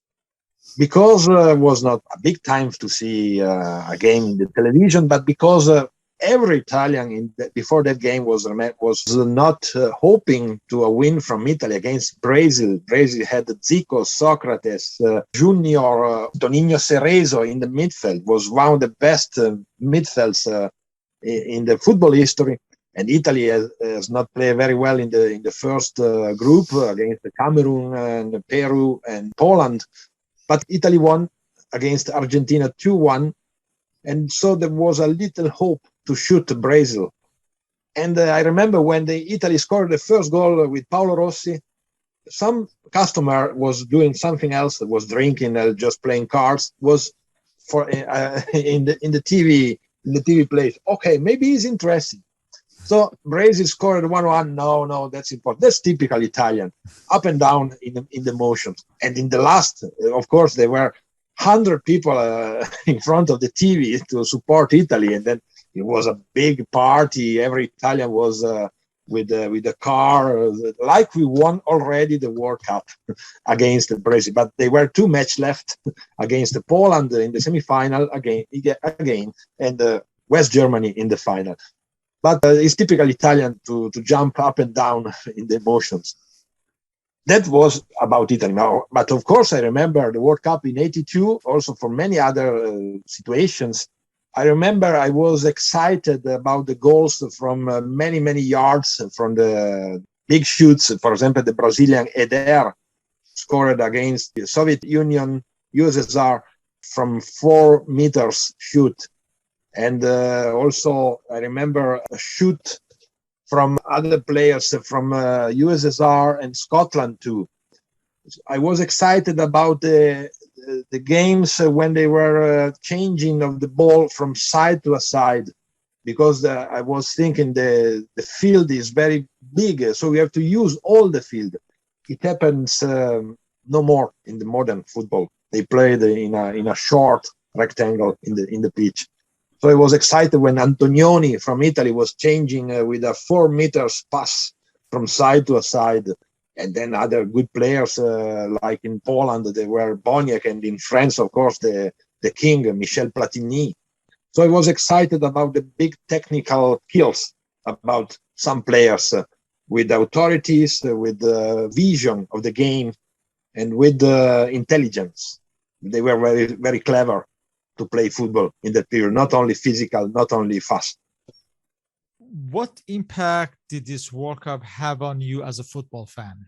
because it was not a big time to see a game in the television, but because every Italian before that game was not hoping to a win from Italy against Brazil. Brazil had Zico, Socrates, Junior, Toninho Cerezo in the midfield. Was one of the best midfields in the football history. And Italy has not played very well in the first group against Cameroon and Peru and Poland. But Italy won against Argentina 2-1. And so there was a little hope to shoot Brazil. And I remember when Italy scored the first goal with Paolo Rossi, some customer was doing something else, was drinking, just playing cards, was for in the TV place. Okay, maybe he's interesting. So Brazil scored 1-1. No, that's important. That's typical Italian, up and down in the motions. And in the last, of course, there were 100 people in front of the TV to support Italy, and then it was a big party. Every Italian was with the car, like we won already the World Cup against Brazil. But there were 2 matches left against Poland in the semifinal again, and West Germany in the final. But it's typical Italian to jump up and down in the emotions. That was about Italy now. But of course, I remember the World Cup in 82, also for many other situations. I remember I was excited about the goals from many, many yards from the big shoots. For example, the Brazilian Eder scored against the Soviet Union, USSR from 4 meters shoot. And also, I remember a shoot from other players from USSR and Scotland too. I was excited about the games when they were changing of the ball from side to a side, because I was thinking the field is very big, so we have to use all the field. It happens no more in the modern football. They played in a short rectangle in the pitch. So I was excited when Antonioni from Italy was changing with a 4 meters pass from side to side. And then other good players like in Poland, they were Boniek, and in France, of course, the king, Michel Platini. So I was excited about the big technical skills about some players with authorities, with the vision of the game, and with intelligence. They were very, very clever to play football in that period, not only physical, not only fast. What impact did this World Cup have on you as a football fan?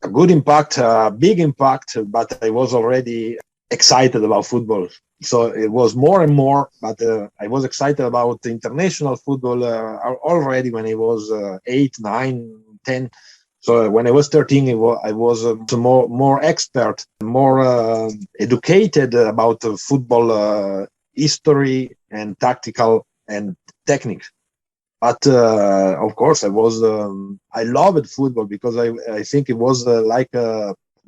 A good impact, a big impact, but I was already excited about football. So it was more and more, but I was excited about international football already when I was 8, 9, 10. So when I was 13, I was more expert, more educated about football history and tactical and technique. But of course, I loved football because I think it was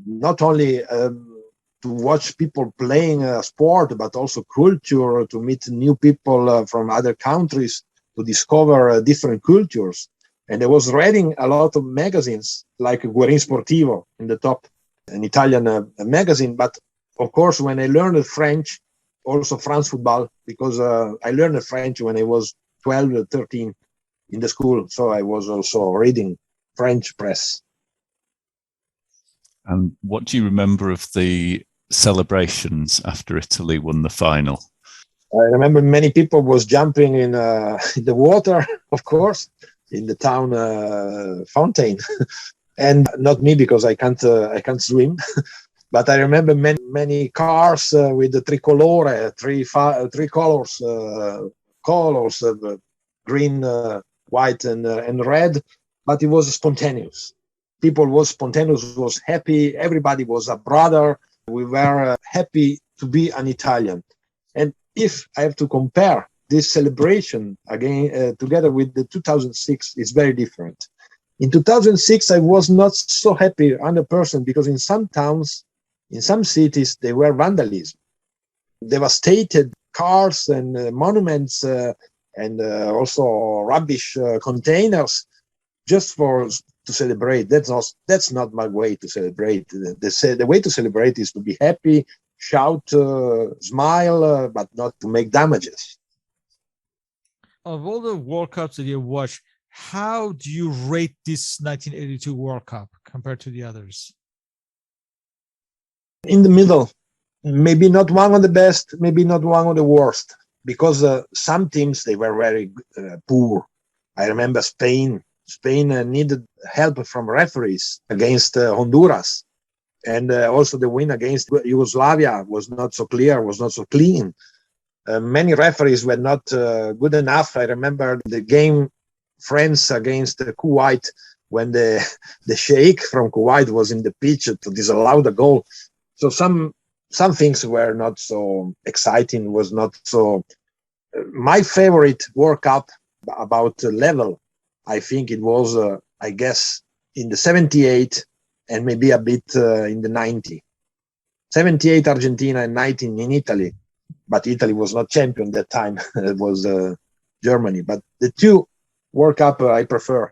not only to watch people playing a sport, but also culture, to meet new people from other countries, to discover different cultures. And I was reading a lot of magazines like Guerin Sportivo in the top, an Italian magazine. But of course, when I learned French, also France Football, because I learned French when I was 12 or 13 in the school. So I was also reading French press. And what do you remember of the celebrations after Italy won the final? I remember many people was jumping in the water, of course, in the town fountain, and not me because I can't swim. But I remember many cars with the tricolore, three colors, green, white, and red. But it was spontaneous. People was spontaneous, was happy. Everybody was a brother. We were happy to be an Italian. And if I have to compare this celebration again together with the 2006, it's very different. In 2006, I was not so happy 100% because in some towns, in some cities, there were vandalism, devastated cars and monuments and also rubbish containers just to celebrate. That's not my way to celebrate. The way to celebrate is to be happy, shout, smile, but not to make damages. Of all the World Cups that you watched, how do you rate this 1982 World Cup compared to the others? In the middle, maybe not one of the best, maybe not one of the worst, because some teams, they were very poor. I remember Spain needed help from referees against Honduras. And also the win against Yugoslavia was not so clear, was not so clean. Many referees were not good enough. I remember the game France against Kuwait when the sheikh from Kuwait was in the pitch to disallow the goal. So some things were not so exciting, was not so... My favorite World Cup about level, I think it was, I guess, in the 78 and maybe a bit in the 90. 78 Argentina and 19 in Italy. But Italy was not champion that time. It was Germany. But the two World Cup I prefer.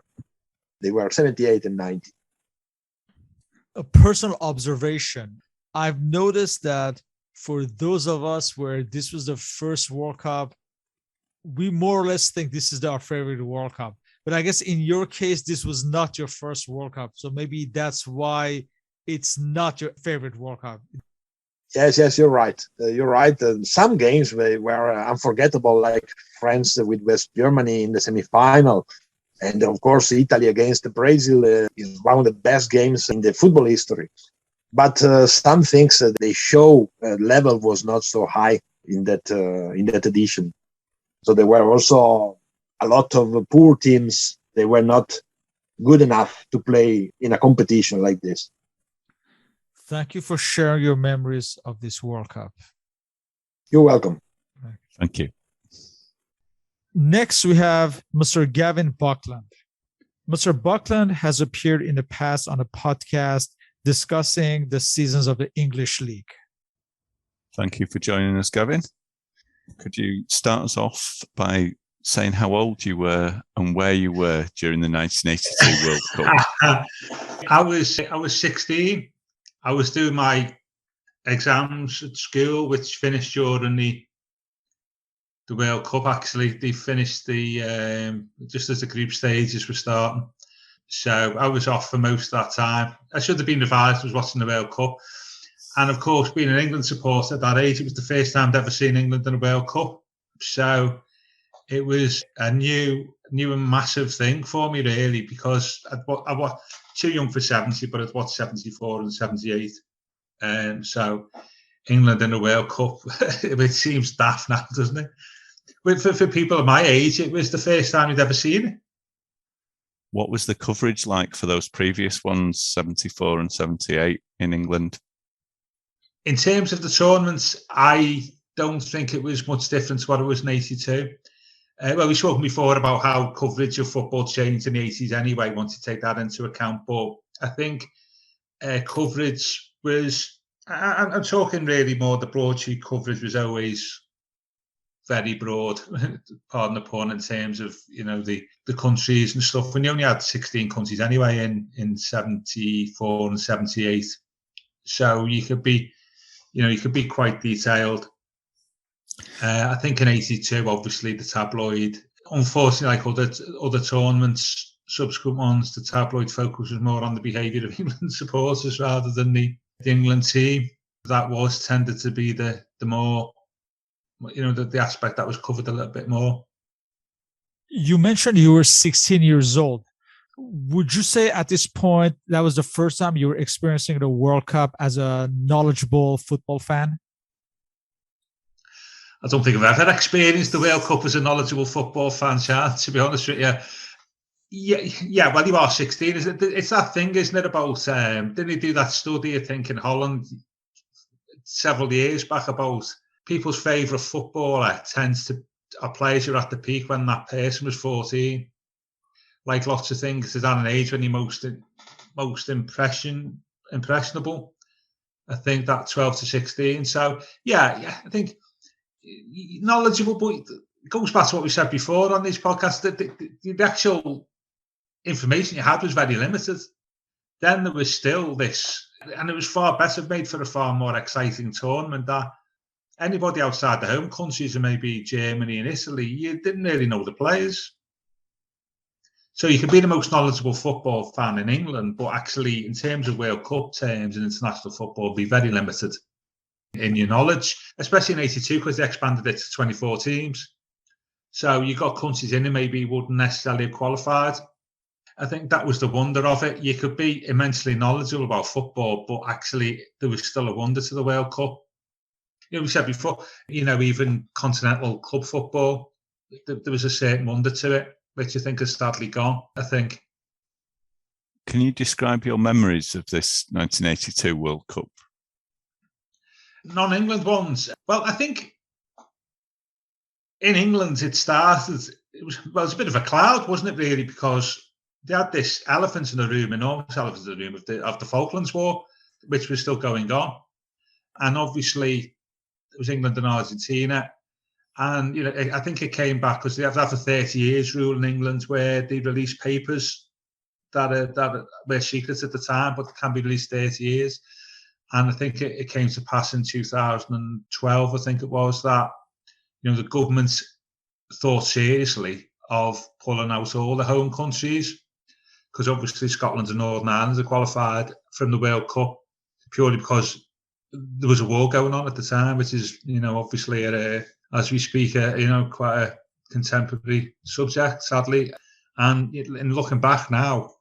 They were 78 and 90. A personal observation. I've noticed that for those of us where this was the first World Cup, we more or less think this is our favorite World Cup. But I guess in your case, this was not your first World Cup. So maybe that's why it's not your favorite World Cup. Yes, you're right. You're right. Some games were unforgettable, like France with West Germany in the semifinal. And of course, Italy against Brazil is one of the best games in the football history. But some things they show level was not so high in that edition. So there were also a lot of poor teams. They were not good enough to play in a competition like this. Thank you for sharing your memories of this World Cup. You're welcome. Thank you. Next, we have Mr. Gavin Buckland. Mr. Buckland has appeared in the past on a podcast discussing the seasons of the English League. Thank you for joining us, Gavin. Could you start us off by saying how old you were and where you were during the 1982 World Cup? I was 16. I was doing my exams at school, which finished during the World Cup. Actually, they finished just as the group stages were starting. So I was off for most of that time. I should have been advised I was watching the World Cup. And of course, being an England supporter at that age, it was the first time I'd ever seen England in a World Cup. So it was a new and massive thing for me, really, because I was too young for 70, but I'd watched 74 and 78. So England in a World Cup, it seems daft now, doesn't it? But for people of my age, it was the first time you'd ever seen it. What was the coverage like for those previous ones, 74 and 78 in England? In terms of the tournaments, I don't think it was much different to what it was in 82. Well, we've spoken before about how coverage of football changed in the 80s anyway, once you take that into account. But I think coverage was, I'm talking really more, the broadsheet coverage was always very broad, pardon the pun, in terms of, the countries and stuff. And you only had 16 countries anyway in 74 and 78. So you could be quite detailed. I think in 82, obviously the tabloid, unfortunately, like other tournaments, subsequent ones, the tabloid focus was more on the behaviour of England supporters rather than the England team. That was tended to be the more, the aspect that was covered a little bit more. You mentioned you were 16 years old. Would you say at this point that was the first time you were experiencing the World Cup as a knowledgeable football fan? I don't think I've ever experienced the World Cup as a knowledgeable football fan, Shahan, to be honest with you. Yeah, well, you are 16. It's that thing, isn't it, about, didn't he do that study, I think, in Holland several years back about people's favourite footballer are players who are at the peak when that person was 14. Like lots of things, there's at an age when you're most impressionable. I think that 12 to 16. So, yeah, I think knowledgeable, but it goes back to what we said before on this podcast, that the actual information you had was very limited. Then there was still this, and it was far better made for a far more exciting tournament, that anybody outside the home countries, and maybe Germany and Italy, you didn't really know the players. So you could be the most knowledgeable football fan in England, but actually in terms of World Cup terms and international football, be very limited in your knowledge, especially in 82, because they expanded it to 24 teams. So you got countries in there maybe wouldn't necessarily have qualified. I think that was the wonder of it. You could be immensely knowledgeable about football, but actually there was still a wonder to the World Cup. We said before, even continental club football, there was a certain wonder to it, which I think has sadly gone, I think. Can you describe your memories of this 1982 World Cup? Non-England ones. Well, I think in England it started, it was a bit of a cloud, wasn't it, really, because they had this elephant in the room, enormous elephant in the room of the Falklands War, which was still going on. And obviously it was England and Argentina. And, I think it came back because they have to have a 30 years rule in England where they release papers that were secret at the time, but can be released 30 years. And I think it came to pass in 2012, I think it was, that, the government thought seriously of pulling out all the home countries, because obviously Scotland and Northern Ireland are qualified from the World Cup purely because there was a war going on at the time, which is, obviously, as we speak, quite a contemporary subject, sadly. And in looking back now,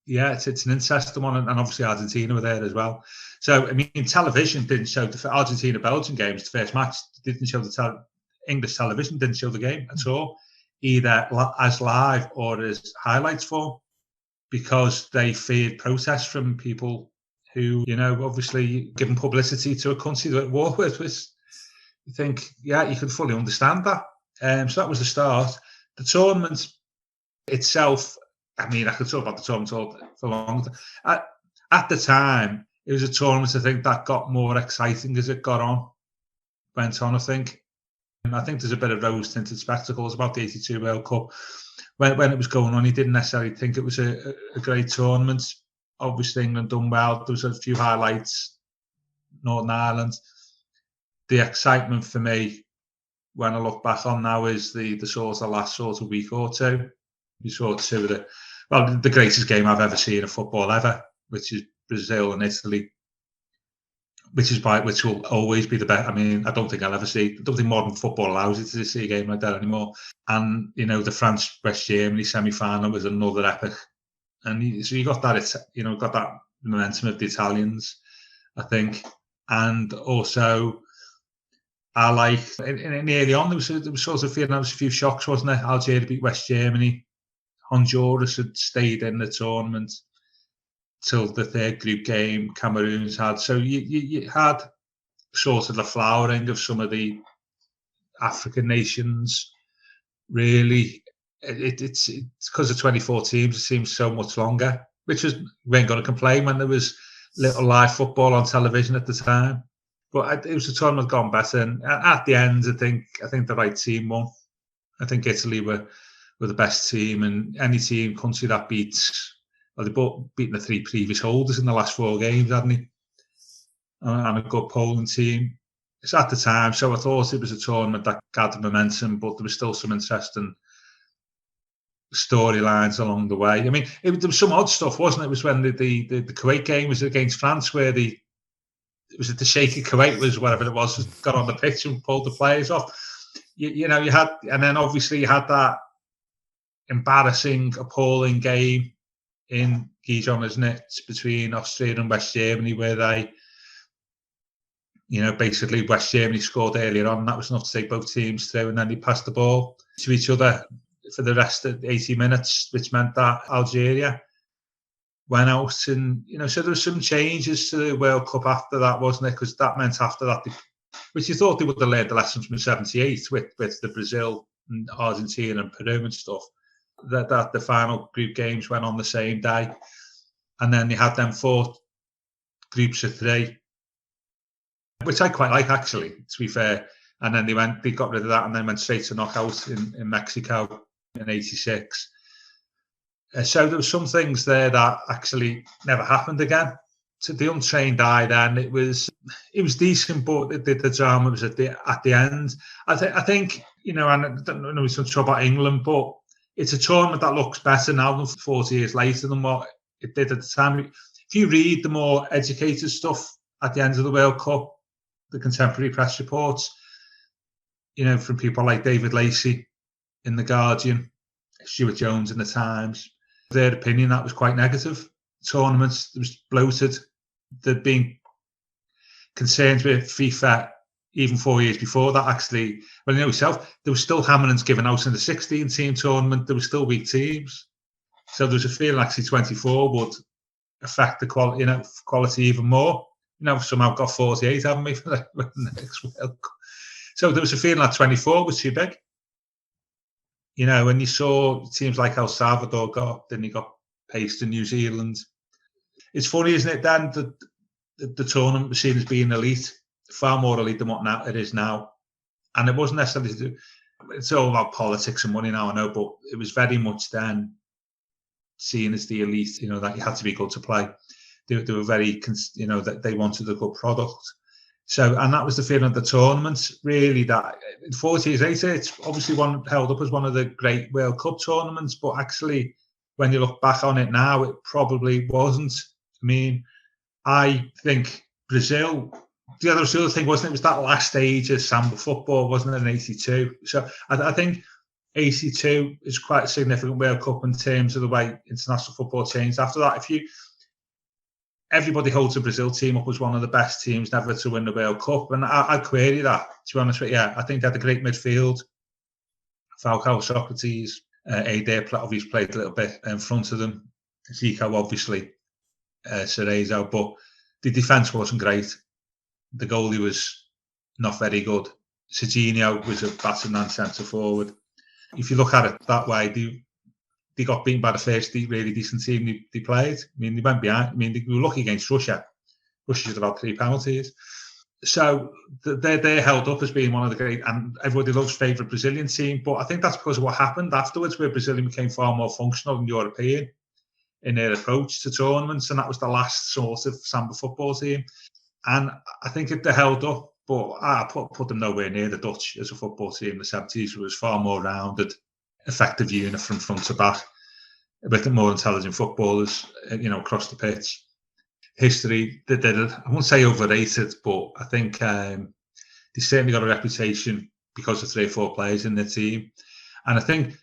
yeah, it's an interesting one, and obviously Argentina were there as well. So, I mean, television didn't show the Argentina-Belgium games, the first match, didn't show English television didn't show the game at all, either as live or as highlights form, because they feared protests from people who, obviously giving publicity to a country that at war with, was, you think, yeah, you can fully understand that. So that was the start. The tournament itself, I mean, I could talk about the tournament for long. At the time, it was a tournament, I think, that got more exciting as it went on, I think. I think there's a bit of rose-tinted spectacles about the 82 World Cup. When it was going on, he didn't necessarily think it was a great tournament. Obviously, England done well. There was a few highlights. Northern Ireland. The excitement for me, when I look back on now, is the sort of last sort of week or two. You saw two of the greatest game I've ever seen of football ever, which is Brazil and Italy, which will always be the best. I mean, I don't think modern football allows you to see a game like that anymore. And, the France-West Germany semi-final was another epic. And so you got that momentum of the Italians, I think. And also, I like, in early on, there was sort of feeling there was a few shocks, wasn't there? Algeria beat West Germany. Honduras had stayed in the tournament till the third group game. Cameroon's had. So you had sort of the flowering of some of the African nations. Really, it's because of 24 teams, it seems so much longer, which was, we ain't going to complain when there was little live football on television at the time. But it was a tournament gone better. And at the end, I think the right team won. I think Italy were the best team, and any country that beats, well, they both beaten the three previous holders in the last 4 games, hadn't they? And a good Poland team. It's at the time, so I thought it was a tournament that gathered momentum, but there was still some interesting storylines along the way. I mean, there was some odd stuff, wasn't it? It was when the Kuwait game was against France, where the shaky Kuwait was, whatever it was, got on the pitch and pulled the players off. You had, and then obviously you had that embarrassing, appalling game in Gijon, isn't it, between Austria and West Germany, where they, basically West Germany scored earlier on, and that was enough to take both teams through, and then they passed the ball to each other for the rest of 80 minutes, which meant that Algeria went out. And, so there were some changes to the World Cup after that, wasn't it? Because that meant after that, which you thought they would have learned the lessons from 78 with the Brazil and Argentina and Peru and stuff, that the final group games went on the same day. And then they had them 4 groups of 3, which I quite like, actually, to be fair. And then they got rid of that and then went straight to knockout in Mexico in 86. So there were some things there that actually never happened again. To the untrained eye, then it was decent, but the drama was at the end. I think and I don't know we talk about England, but it's a tournament that looks better now than 40 years later than what it did at the time. If you read the more educated stuff at the end of the World Cup, the contemporary press reports, from people like David Lacey in The Guardian, Stuart Jones in The Times, their opinion that was quite negative. Tournaments, it was bloated. There'd been concerns with FIFA even 4 years before that, actually. Well, yourself, there was still hammerings given out in the 16-team tournament. There were still weak teams. So there was a feeling actually 24 would affect the quality even more. Somehow got 48, haven't we, for the next World Cup. So there was a feeling that 24 was too big. When you saw teams like El Salvador got paced in New Zealand. It's funny, isn't it, Dan, that the tournament was seen as being elite, far more elite than what it is now. And it wasn't necessarily it's all about politics and money now, I know, but it was very much then seen as the elite, that you had to be good to play. They were very, that they wanted a good product. So, and that was the feeling of the tournament, really, that 40 years later, it's obviously held up as one of the great World Cup tournaments, but actually, when you look back on it now, it probably wasn't. I mean, I think Brazil, the other thing, wasn't it, was that last stage of Samba football, wasn't it, in 82? So I think 82 is quite a significant World Cup in terms of the way international football changed. After that, everybody holds the Brazil team up as one of the best teams never to win the World Cup. And I query that, to be honest with you. Yeah, I think they had a great midfield. Falcao, Socrates, Adair obviously played a little bit in front of them. Zico, obviously, Cerezo. But the defence wasn't great. The goalie was not very good. Serginho was a batsman centre forward. If you look at it that way, they got beaten by the first really decent team they played. I mean, they went behind. I mean, they were lucky against Russia. Russia should have had 3 penalties. So they're held up as being one of the great, and everybody loves favourite Brazilian team. But I think that's because of what happened afterwards, where Brazilian became far more functional than European in their approach to tournaments, and that was the last sort of Samba football team. And I think they're held up, but I put them nowhere near the Dutch as a football team in the 70s. It was far more rounded, effective unit from front to back, a bit more intelligent footballers, across the pitch. History, I won't say overrated, but I think they certainly got a reputation because of 3 or 4 players in their team. And I think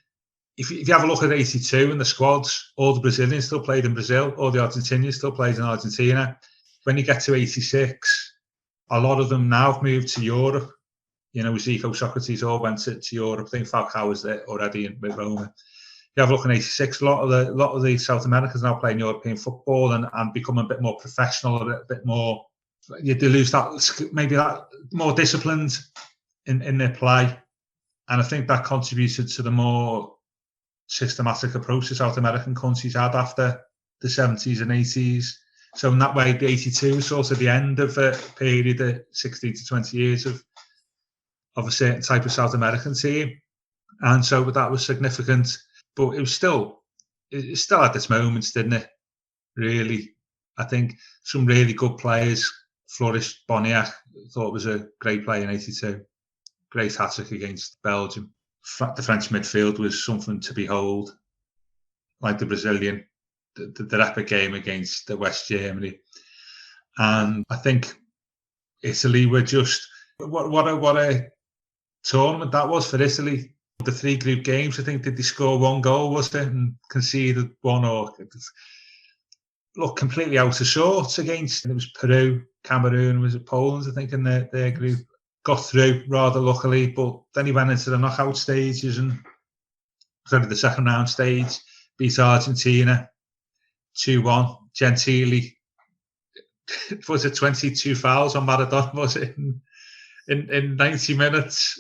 if you have a look at 82 and the squads, all the Brazilians still played in Brazil, all the Argentinians still played in Argentina. When you get to 86, a lot of them now have moved to Europe. Zico, Socrates all went to Europe. I think Falcao was there already with Roma. You have a look in 86, a lot of the South Americans now playing European football and become a bit more professional, a bit more, they lose that, maybe that more disciplined in their play. And I think that contributed to the more systematic approach the South American countries had after the 70s and 80s. So in that way, the 82 was sort of the end of a period of 16 to 20 years of a certain type of South American team. And so that was significant. But it still had its moments, didn't it? Really, I think some really good players flourished. Boniek, thought was a great player in 82. Great hat-trick against Belgium. The French midfield was something to behold, like the Brazilian, the epic game against the West Germany. And I think Italy were just, what a tournament that was for Italy. The 3 group games, I think, did they score 1 goal, was it? And conceded 1, or look completely out of sorts against, it was Peru, Cameroon, was it Poland, I think, in their group. Got through rather luckily, but then he went into the knockout stages and the second round stage, beat Argentina 2-1. Gentili, was it 22 fouls on Maradona, was it, in 90 minutes?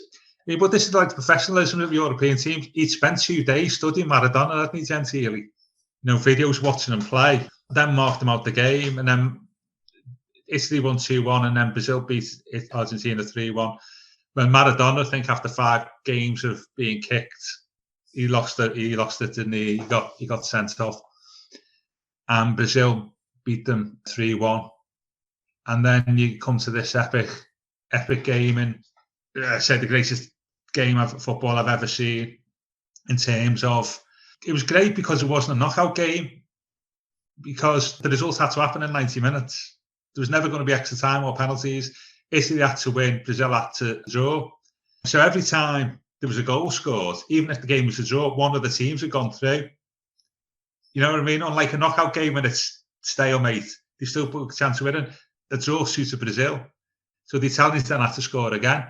Yeah, but this is like the professionalism of European teams. He'd spent 2 days studying Maradona, hadn't he, Gentili? Videos watching him play. Then marked him out the game, and then Italy won 2-1, and then Brazil beat Argentina 3-1. When Maradona, I think, after 5 games of being kicked, he lost it, and he got sent off. And Brazil beat them 3-1. And then you come to this epic game, and I said the greatest game of football I've ever seen, in terms of, it was great because it wasn't a knockout game, because the result had to happen in 90 minutes. There was never going to be extra time or penalties. Italy had to win, Brazil had to draw. So every time there was a goal scored, even if the game was a draw, one of the teams had gone through. You know what I mean? Unlike a knockout game when it's stalemate, they still put a chance of winning. The draw suited Brazil. So the Italians then had to score again.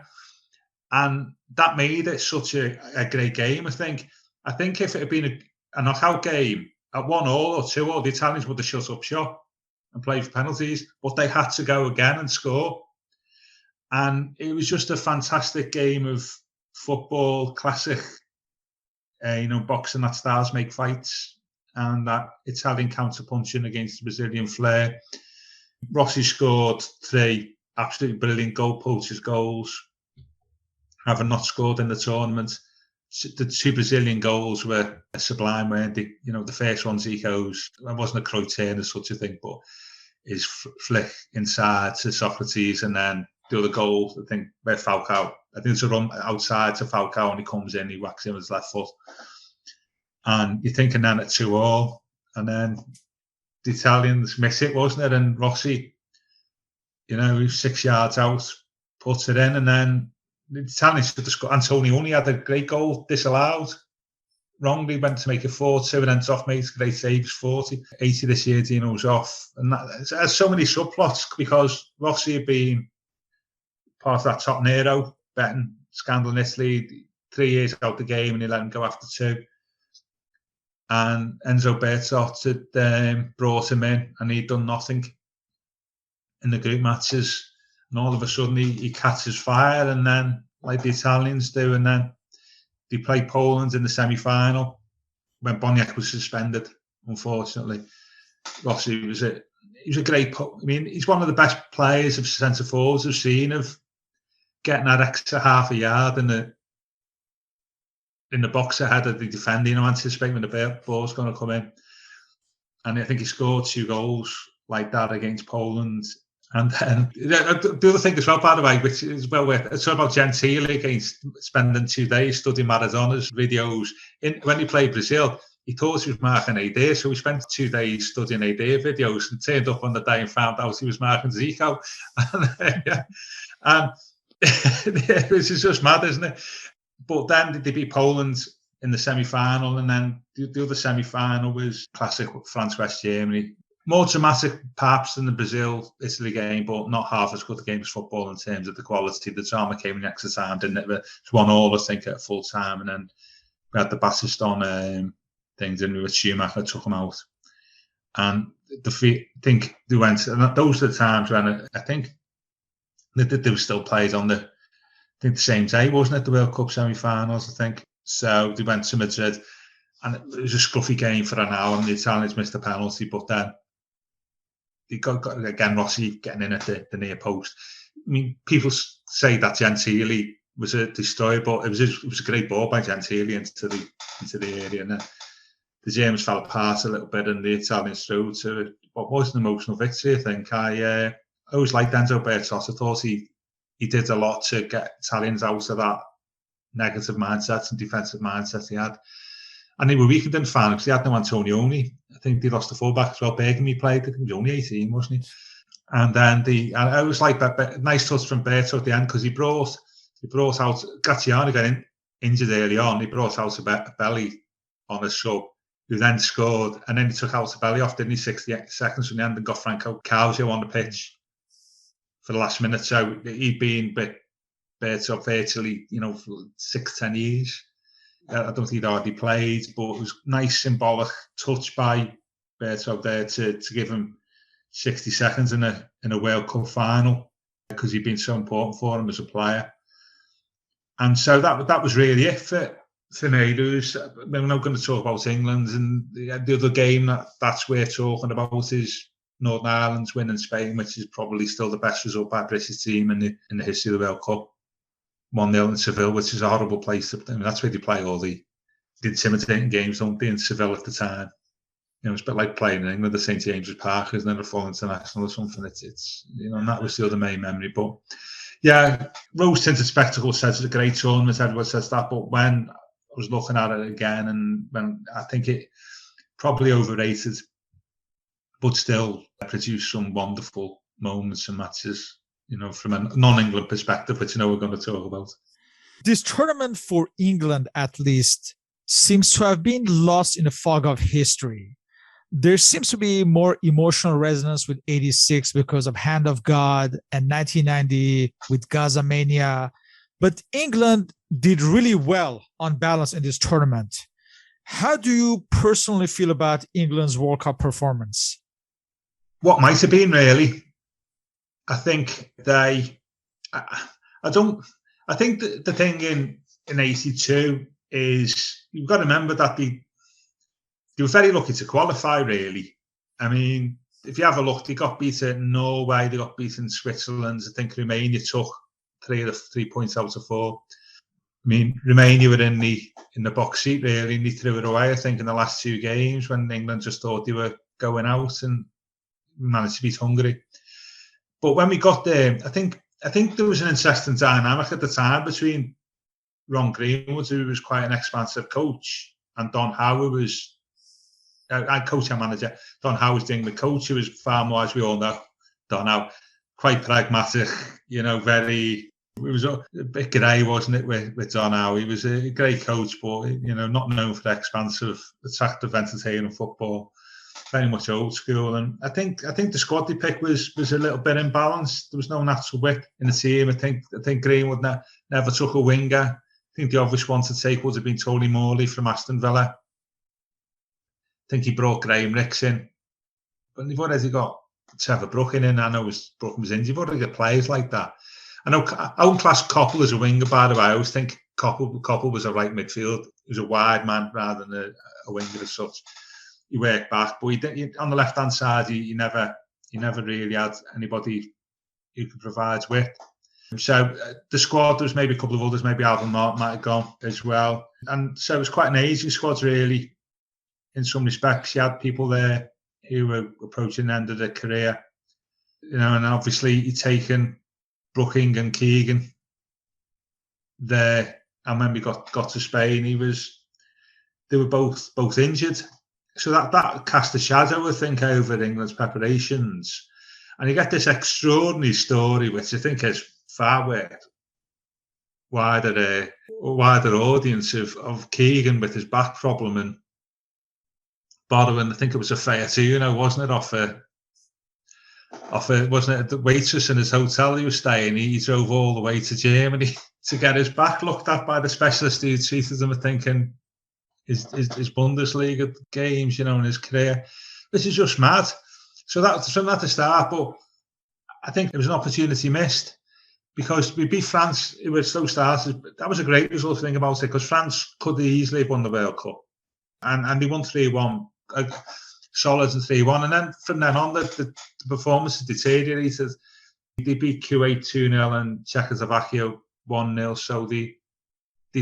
And that made it such a great game, I think. I think if it had been a knockout game at 1-1 or 2-1, the Italians would have shut up shop and played for penalties, but they had to go again and score. And it was just a fantastic game of football, classic, boxing that stars make fights, and that Italian counter-punching against the Brazilian flair. Rossi scored 3 absolutely brilliant goal poachers goals, having not scored in the tournament. The 2 Brazilian goals were sublime, weren't they? The first one, Zico's, it wasn't a Croatian or such a thing, but his flick inside to Socrates, and then the other goal, I think, where Falcao, I think it's a run outside to Falcao, and he comes in, he whacks him with his left foot. And you're thinking then at 2-2, and then the Italians miss it, wasn't it? And Rossi, he was 6 yards out, puts it in, and then the Italians should have scored. Antonioni had a great goal disallowed. Wrongly went to make it 4-2, and then Zoff makes great saves, 40. 80 this year, Dino's off. And that has so many subplots, because Rossi had been part of that top Nero betting scandal in Italy, 3 years out the game, and he let him go after 2. And Enzo Bertot had brought him in, and he'd done nothing in the group matches. And all of a sudden, he catches fire, and then, like the Italians do, and then they played Poland in the semi-final when Boniek was suspended, unfortunately. Rossi was was a great. I mean, he's one of the best players of centre forwards I've seen, of getting that extra half a yard in the box ahead of the defender, anticipating when the ball's going to come in. And I think he scored 2 goals like that against Poland. And then the other thing as well, by the way, which is well worth, it's about Gentile against spending 2 days studying Maradona's videos. When he played Brazil, he thought he was marking AD, so we spent 2 days studying AD videos and turned up on the day and found out he was marking Zico. And this is just mad, isn't it? But then they beat Poland in the semi-final, and then the other semi-final was classic France-West Germany. More dramatic, perhaps, than the Brazil-Italy game, but not half as good a game as football in terms of the quality. The drama came in the extra time, didn't it? It was 1-1, I think, at full time, and then we had the Battiston thing, didn't we, with Schumacher took him out. And I think they went, and those are the times when I think there was still players on the same day, wasn't it? The World Cup semi-finals, I think. So they went to Madrid, and it was a scruffy game for an hour, and the Italians missed a penalty, but then they got again, Rossi getting in at the near post. I mean, people say that Gentile was a destroyer, but it was a great ball by Gentile into the area, and then the Germans fell apart a little bit, and the Italians threw to what was an emotional victory, I think. I always liked Enzo Bertos. I thought he did a lot to get Italians out of that negative mindset and defensive mindset he had. And they were weakened in the final because he had no Antonioni. I think they lost the fullback as well. Bergamy played. I think he was only 18, wasn't he? And then I always like that nice touch from Berto at the end, because he brought out Graziani, got injured early on. He brought out a Belly on a sub, who then scored, and then he took out the Belly off, didn't he? 68 seconds from the end, and got Franco Calcio on the pitch for the last minute. So he'd been Berto virtually, for 6-10 years. I don't think he'd hardly played, but it was nice symbolic touch by Berto there to give him 60 seconds in a World Cup final, because he'd been so important for him as a player. And so that was really it for me. We're not going to talk about England, and the other game that's worth talking about is Northern Ireland's win in Spain, which is probably still the best result by a British team in the history of the World Cup. 1-0 in Seville, which is a horrible place. That's where they play all the intimidating games, don't they, in Seville at the time. It's a bit like playing in England at St James's Park, isn't it, a full international or something. It's and that was the other main memory. But yeah, rose-tinted spectacle says it's a great tournament. Everyone says that, but when I was looking at it again, and when I think it probably overrated, but still produced some wonderful moments and matches, from a non-England perspective, which we're going to talk about. This tournament for England, at least, seems to have been lost in the fog of history. There seems to be more emotional resonance with 86 because of Hand of God, and 1990 with Gaza Mania. But England did really well on balance in this tournament. How do you personally feel about England's World Cup performance? What might have been, really. I think the thing in 82 is, you've got to remember that they were very lucky to qualify, really. I mean, if you have a look, they got beaten Norway, they got beaten Switzerland. I think Romania took 3 points out of 4. I mean, Romania were in the box seat, really, and they threw it away, I think, in the last 2 games, when England just thought they were going out, and managed to beat Hungary. But when we got there, I think there was an interesting dynamic at the time between Ron Greenwood, who was quite an expansive coach, and Don Howe, who was coach and manager. Don Howe was the England coach, who was far more, as we all know, Don Howe, quite pragmatic, very. It was a bit grey, wasn't it, with Don Howe? He was a great coach, but not known for expansive, attractive, entertaining football. Very much old school, and I think the squad they picked was a little bit imbalanced. There was no natural width in the team. I think Greenwood never took a winger. I think the obvious one to take would have been Tony Morley from Aston Villa. I think he brought Graham Ricks in, but you've already got Trevor Brooking in. I know Brooking was injured. You've already got players like that. I know I wouldn't class Coppell as a winger, by the way. I always think Coppell was a right midfield. He was a wide man rather than a winger as such. He worked back, but on the left-hand side, he never he never really had anybody who could provide width. So the squad, there was maybe a couple of others, maybe Alvin Martin might have gone as well. And so it was quite an aging squad, really, in some respects. You had people there who were approaching the end of their career, you know, and obviously you'd taken Brooking and Keegan there. And when we got to Spain, they were both injured. So that cast a shadow, I think, over England's preparations. And you get this extraordinary story, which I think is far wider audience of Keegan with his back problem and borrowing, I think it was a Fiat, wasn't it, wasn't it the waitress in his hotel he was staying? He drove all the way to Germany to get his back looked at by the specialist who treated him, thinking his Bundesliga games, in his career. This is just mad. So that's from that to start, but I think there was an opportunity missed because we beat France. It was slow started. That was a great result thing about it because France could easily have won the World Cup, and they won 3-1, solid and 3-1, and then from then on the performance deteriorated. They beat Kuwait 2-0 and Czechoslovakia 1-0, so they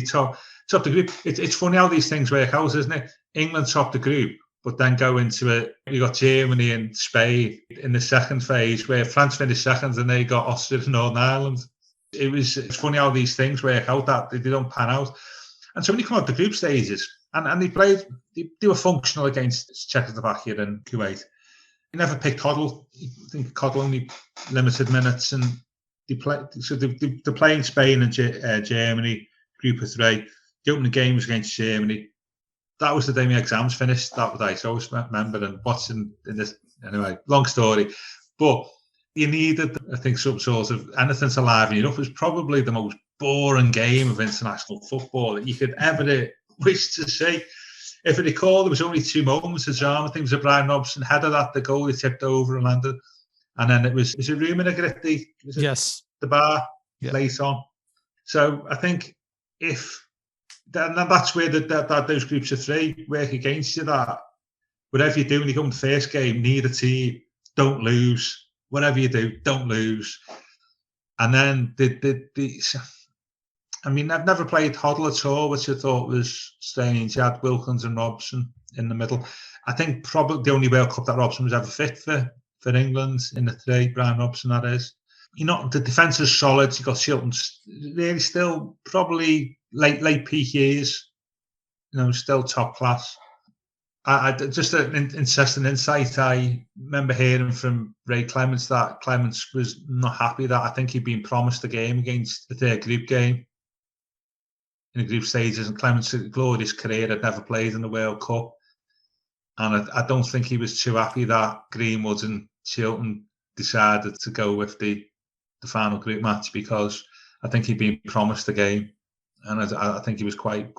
topped the group. It's funny how these things work out, isn't it? England topped the group, but then go into it. You got Germany and Spain in the second phase, where France finished second and they got Austria and Northern Ireland. It's funny how these things work out, that they don't pan out. And so when you come out the group stages, and they were functional against Czechoslovakia and Kuwait. They never picked Hoddle. I think Hoddle only limited minutes, and they're playing Spain and Germany, group of 3. The opening game was against Germany. That was the day my exams finished. That was I always remember and watching in this. Anyway, long story. But you needed, I think, some sort of anything to liven you up. It was probably the most boring game of international football that you could ever wish to see. If I recall, there was only 2 moments of drama. I think it was a Brian Robson header that the goalie tipped over and landed. And then it was a Ruma Negretti? Yes. The bar late on. So I think that's where those groups of 3 work against you. That whatever you do when you go in the first game, need a team, don't lose. Whatever you do, don't lose. And then I've never played Hoddle at all, which I thought was strange. You had Wilkins and Robson in the middle. I think probably the only World Cup that Robson was ever fit for England in the 3, Brian Robson, that is. The defence is solid. You got Shilton, really still probably late peak years, still top class. I just an interesting insight. I remember hearing from Ray Clements that Clements was not happy that I think he'd been promised a game against the 3rd group game in the group stages, and Clements' glorious career had never played in the World Cup, and I don't think he was too happy that Greenwood and Shilton decided to go with the final group match, because I think he'd been promised a game, and I think he was quite.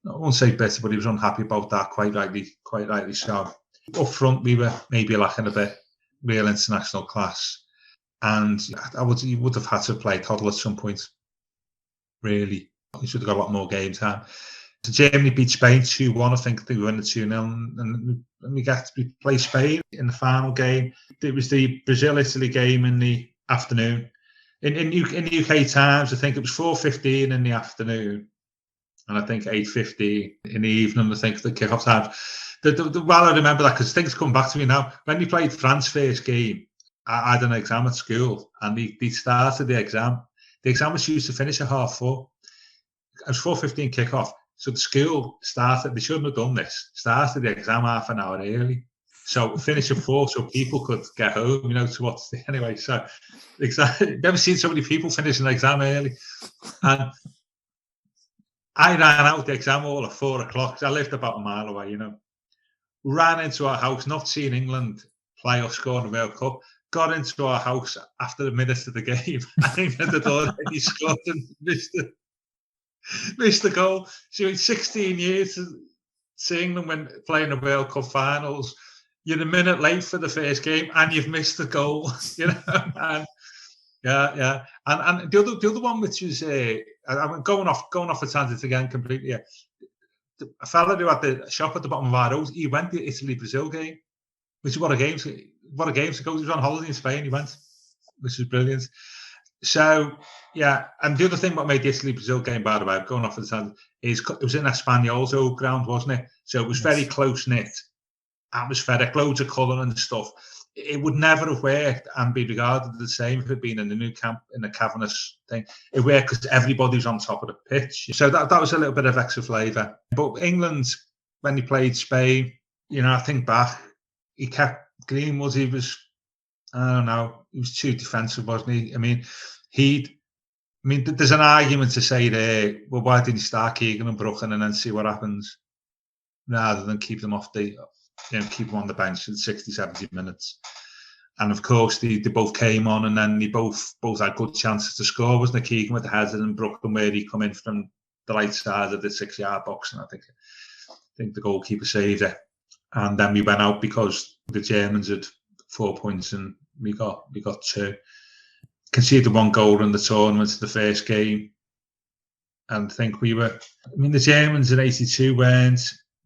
I won't say bitter, but he was unhappy about that, quite rightly so. Up front, we were maybe lacking a bit real international class, and he would have had to have played Hoddle at some point. Really, he should have got a lot more game time. So Germany beat Spain 2-1. I think they won the 2-0, and we play Spain in the final game. It was the Brazil-Italy game in the afternoon. In UK times, I think it was 4:15 in the afternoon. And I think 8:50 in the evening, I think, the kick-off time. While I remember that, because things come back to me now, when we played France's first game, I had an exam at school, and they started the exam. The exam was used to finish at 4:30. It was 4:15 kick-off. So the school started, they shouldn't have done this, started the exam half an hour early. So finish at 4 so people could get home, to watch the, anyway. So never seen so many people finish an exam early. And I ran out the exam hall at 4 o'clock. I lived about a mile away, Ran into our house, not seeing England play or score in the World Cup. Got into our house after a minute of the game. I think at the door, and he scored and missed the goal. So in 16 years to see England when playing the World Cup finals, you're a minute late for the first game and you've missed the goal. And yeah. And the other one, which is I'm going off a tangent again completely. A fella who had the shop at the bottom of our road, he went to the Italy-Brazil game, which is what a game. what a game to go. He was on holiday in Spain. He went, which was brilliant. So, yeah. And the other thing what made the Italy-Brazil game bad about going off the side is it was in Espanyol's old ground, wasn't it? So it was very close-knit, atmospheric, loads of colour and stuff. It would never have worked and be regarded the same if it had been in the new camp, in the cavernous thing. It worked because everybody was on top of the pitch. So that was a little bit of extra flavour. But England, when he played Spain, I think back, he kept Greenwood. He was, I don't know, he was too defensive, wasn't he? There's an argument to say there, well, why didn't he start Keegan and Brooklyn and then see what happens rather than keep them off keep them on the bench in 60, 70 minutes. And of course, they both came on and then they both had good chances to score, wasn't it? Keegan with the header and Brooklyn where he come in from the right side of the 6-yard box. And I think the goalkeeper saved it. And then we went out because the Germans had 4 points and we got 2. Conceded 1 goal in the tournament, the first game. And I think the Germans in 82 weren't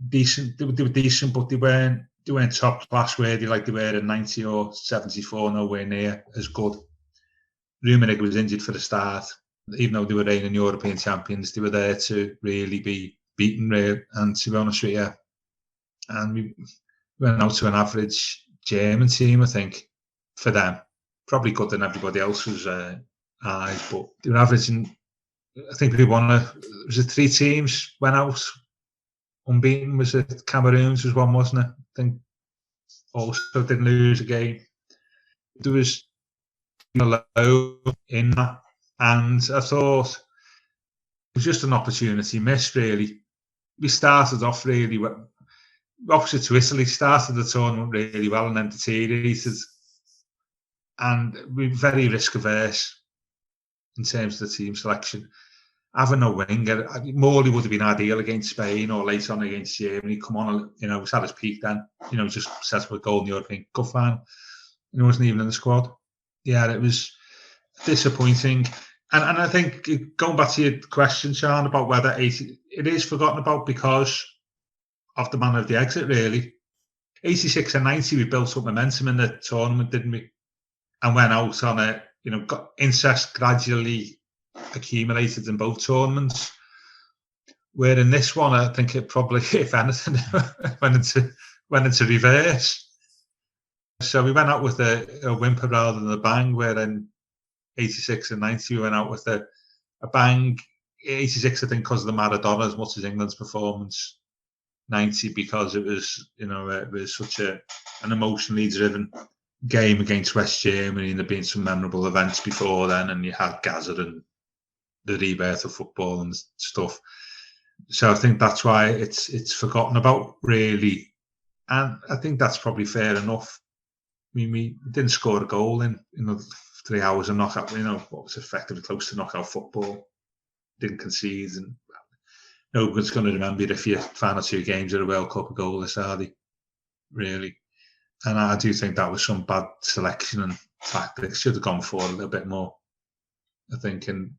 decent. They were decent, but they weren't top class where they were in 90 or 74, nowhere near as good. Rummenigge was injured for the start. Even though they were reigning European champions, they were there to really be beaten. And to be honest with you, and we went out to an average German team, I think, for them. Probably good than everybody else's eyes, but they were averaging. I think we won. Was it 3 teams went out unbeaten? Was it Cameroon's was one, wasn't it? I think also didn't lose a game. There was low in that, and I thought it was just an opportunity missed. Really, we started off really well, opposite to Italy. Started the tournament really well and then deteriorated. And we're very risk averse in terms of the team selection. Having a winger, Morley would have been ideal against Spain or later on against Germany. Come on, was at his peak then. Just set up a goal in the European Cup final. He wasn't even in the squad. Yeah, it was disappointing. And I think going back to your question, Shahan, about whether it is forgotten about because of the manner of the exit, really. 86 and 90, we built up momentum in the tournament, didn't we? And went out on it, got interest gradually accumulated in both tournaments. Where in this one, I think it probably, if anything, went into reverse. So we went out with a whimper rather than a bang, where in 86 and 90 we went out with a bang. 86, I think, because of the Maradona as much as England's performance. 90 because it was, it was such an emotionally driven game against West Germany, and there'd been some memorable events before then, and you had Gaza and the rebirth of football and stuff. So I think that's why it's forgotten about, really, and I think that's probably fair enough. We didn't score a goal in 3 hours of knockout. What was effectively close to knockout football. Didn't concede, and nobody's going to remember if your final 2 games at a World Cup a goalless, are they? Really. And I do think that was some bad selection and tactics. Should have gone for a little bit more, I think. And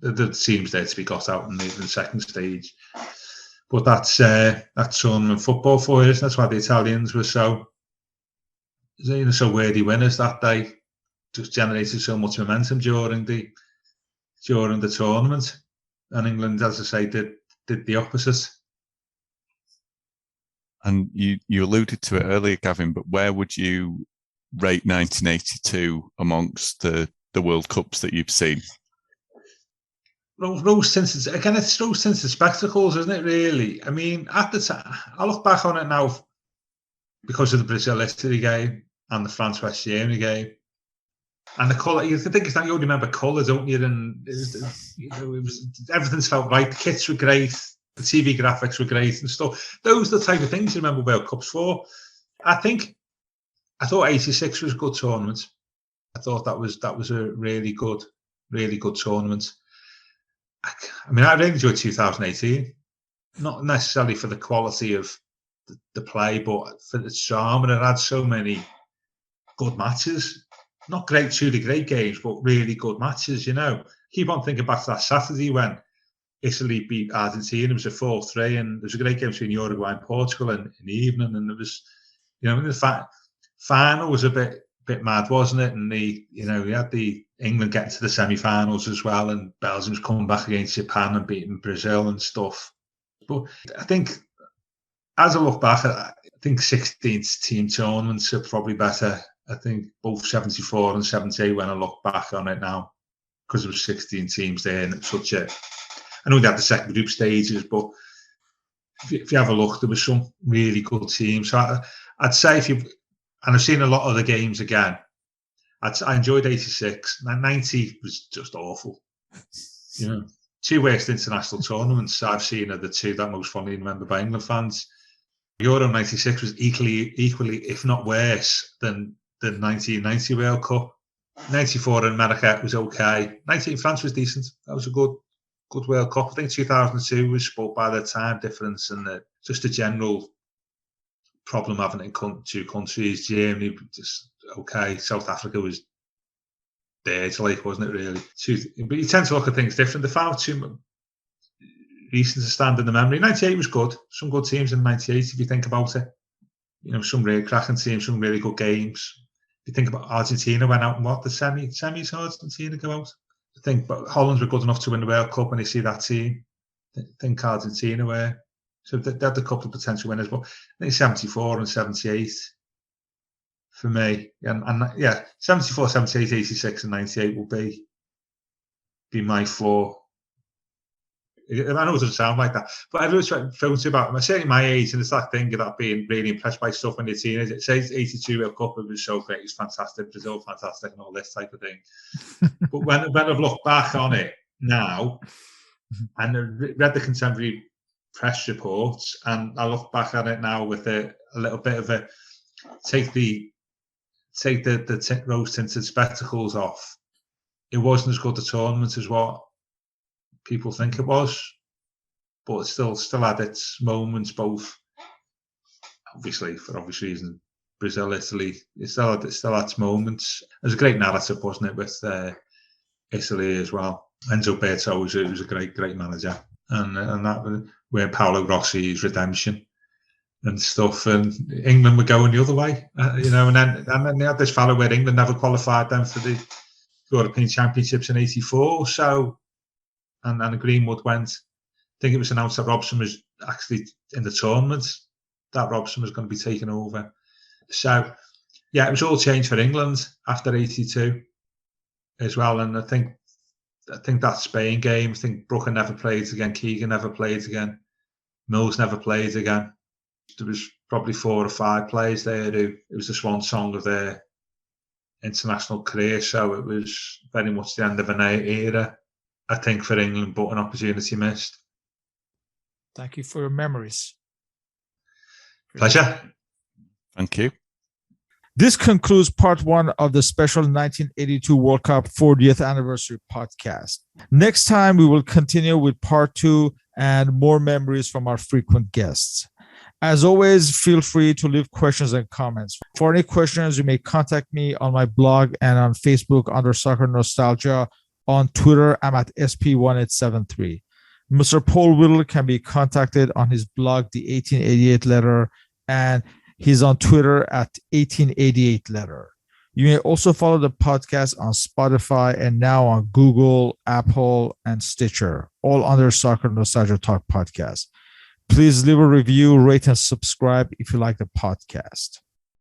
there seems there to be got out in the second stage. But that's tournament football for us. That's why the Italians were so worthy winners that day. Just generated so much momentum during the tournament. And England, as I say, did the opposite. And you alluded to it earlier, Gavin, but where would you rate 1982 amongst the World Cups that you've seen? Rose tinted spectacles, isn't it, really? I mean, at the time, I look back on it now because of the Brazil-Italy game and the France-West Germany game. And the colour, you think it's that you only remember colour, don't you? And everything's felt right. The kits were great. The TV graphics were great and stuff. Those are the type of things you remember World Cups for. I thought 86 was a good tournament. I thought that was a really good tournament. I mean, I really enjoyed 2018. Not necessarily for the quality of the play, but for the charm. And it had so many good matches. Not truly great games, but really good matches, Keep on thinking back to that Saturday when Italy beat Argentina. It was a 4-3, and there was a great game between Uruguay and Portugal in the evening. And there was, the final was a bit mad, wasn't it? And we had the England getting to the semi-finals as well, and Belgium's coming back against Japan and beating Brazil and stuff. But I think, as I look back, I think 16th team tournaments are probably better. I think both 74 and 78 when I look back on it now, because there was 16 teams there, and it's such a. I know they had the second group stages, but if you have a look, there was some really good teams. So I'd say and I've seen a lot of the games again. I enjoyed 86. 90 was just awful. Two worst international tournaments I've seen are the two that most fondly remember by England fans. Euro 96 was equally, if not worse, than the 1990 World Cup. 94 in America was okay. 98 in France was decent. That was a good World Cup. I think 2002 was spoiled by the time difference and just the general problem having it in two countries. Germany just okay. South Africa was dirty, wasn't it really? But you tend to look at things different. They found two reasons to stand in the memory. 98 was good. Some good teams in 98 if you think about it. Some really cracking teams, some really good games. If you think about Argentina went out and the semis Argentina go out. I think but Holland were good enough to win the World Cup, and you see that team. I think Argentina were. So they had a couple of potential winners, but I think 74 and 78 for me. And 74, 78, 86 and 98 will be my four. I know it doesn't sound like that, but I've always thought about it. Certainly my age, and it's that thing about being really impressed by stuff when you're a teenager. It says 82 World Cup, it was so great, it was fantastic, Brazil fantastic, and all this type of thing. But when I've looked back on it now, and read the contemporary press reports, and I look back at it now with a little bit of a take the rose-tinted spectacles off. It wasn't as good a tournament as what people think it was, but it still had its moments, both obviously for obvious reasons. Brazil, Italy, it still had its moments. It was a great narrative, wasn't it, with Italy as well. Enzo Berto was a great manager, and that where Paolo Rossi's redemption and stuff, and England were going the other way, and then they had this fellow where England never qualified them for the European Championships in '84, so. And Greenwood went. I think it was announced that Robson was actually in the tournament. That Robson was going to be taken over. So, yeah, it was all changed for England after '82 as well. And I think that Spain game. I think Brooker never played again. Keegan never played again. Mills never played again. There was probably 4 or 5 players there who it was the swan song of their international career. So it was very much the end of an era, I think, for England, but an opportunity missed. Thank you for your memories. Pleasure. Thank you. This concludes part 1 of the special 1982 World Cup 40th anniversary podcast. Next time, we will continue with part 2 and more memories from our frequent guests. As always, feel free to leave questions and comments. For any questions, you may contact me on my blog and on Facebook under Soccer Nostalgia. On Twitter, I'm at SP1873. Mr. Paul Whittle can be contacted on his blog, The 1888 Letter, and he's on Twitter at 1888 Letter. You may also follow the podcast on Spotify and now on Google, Apple, and Stitcher, all under Soccer Nostalgia Talk Podcast. Please leave a review, rate, and subscribe if you like the podcast.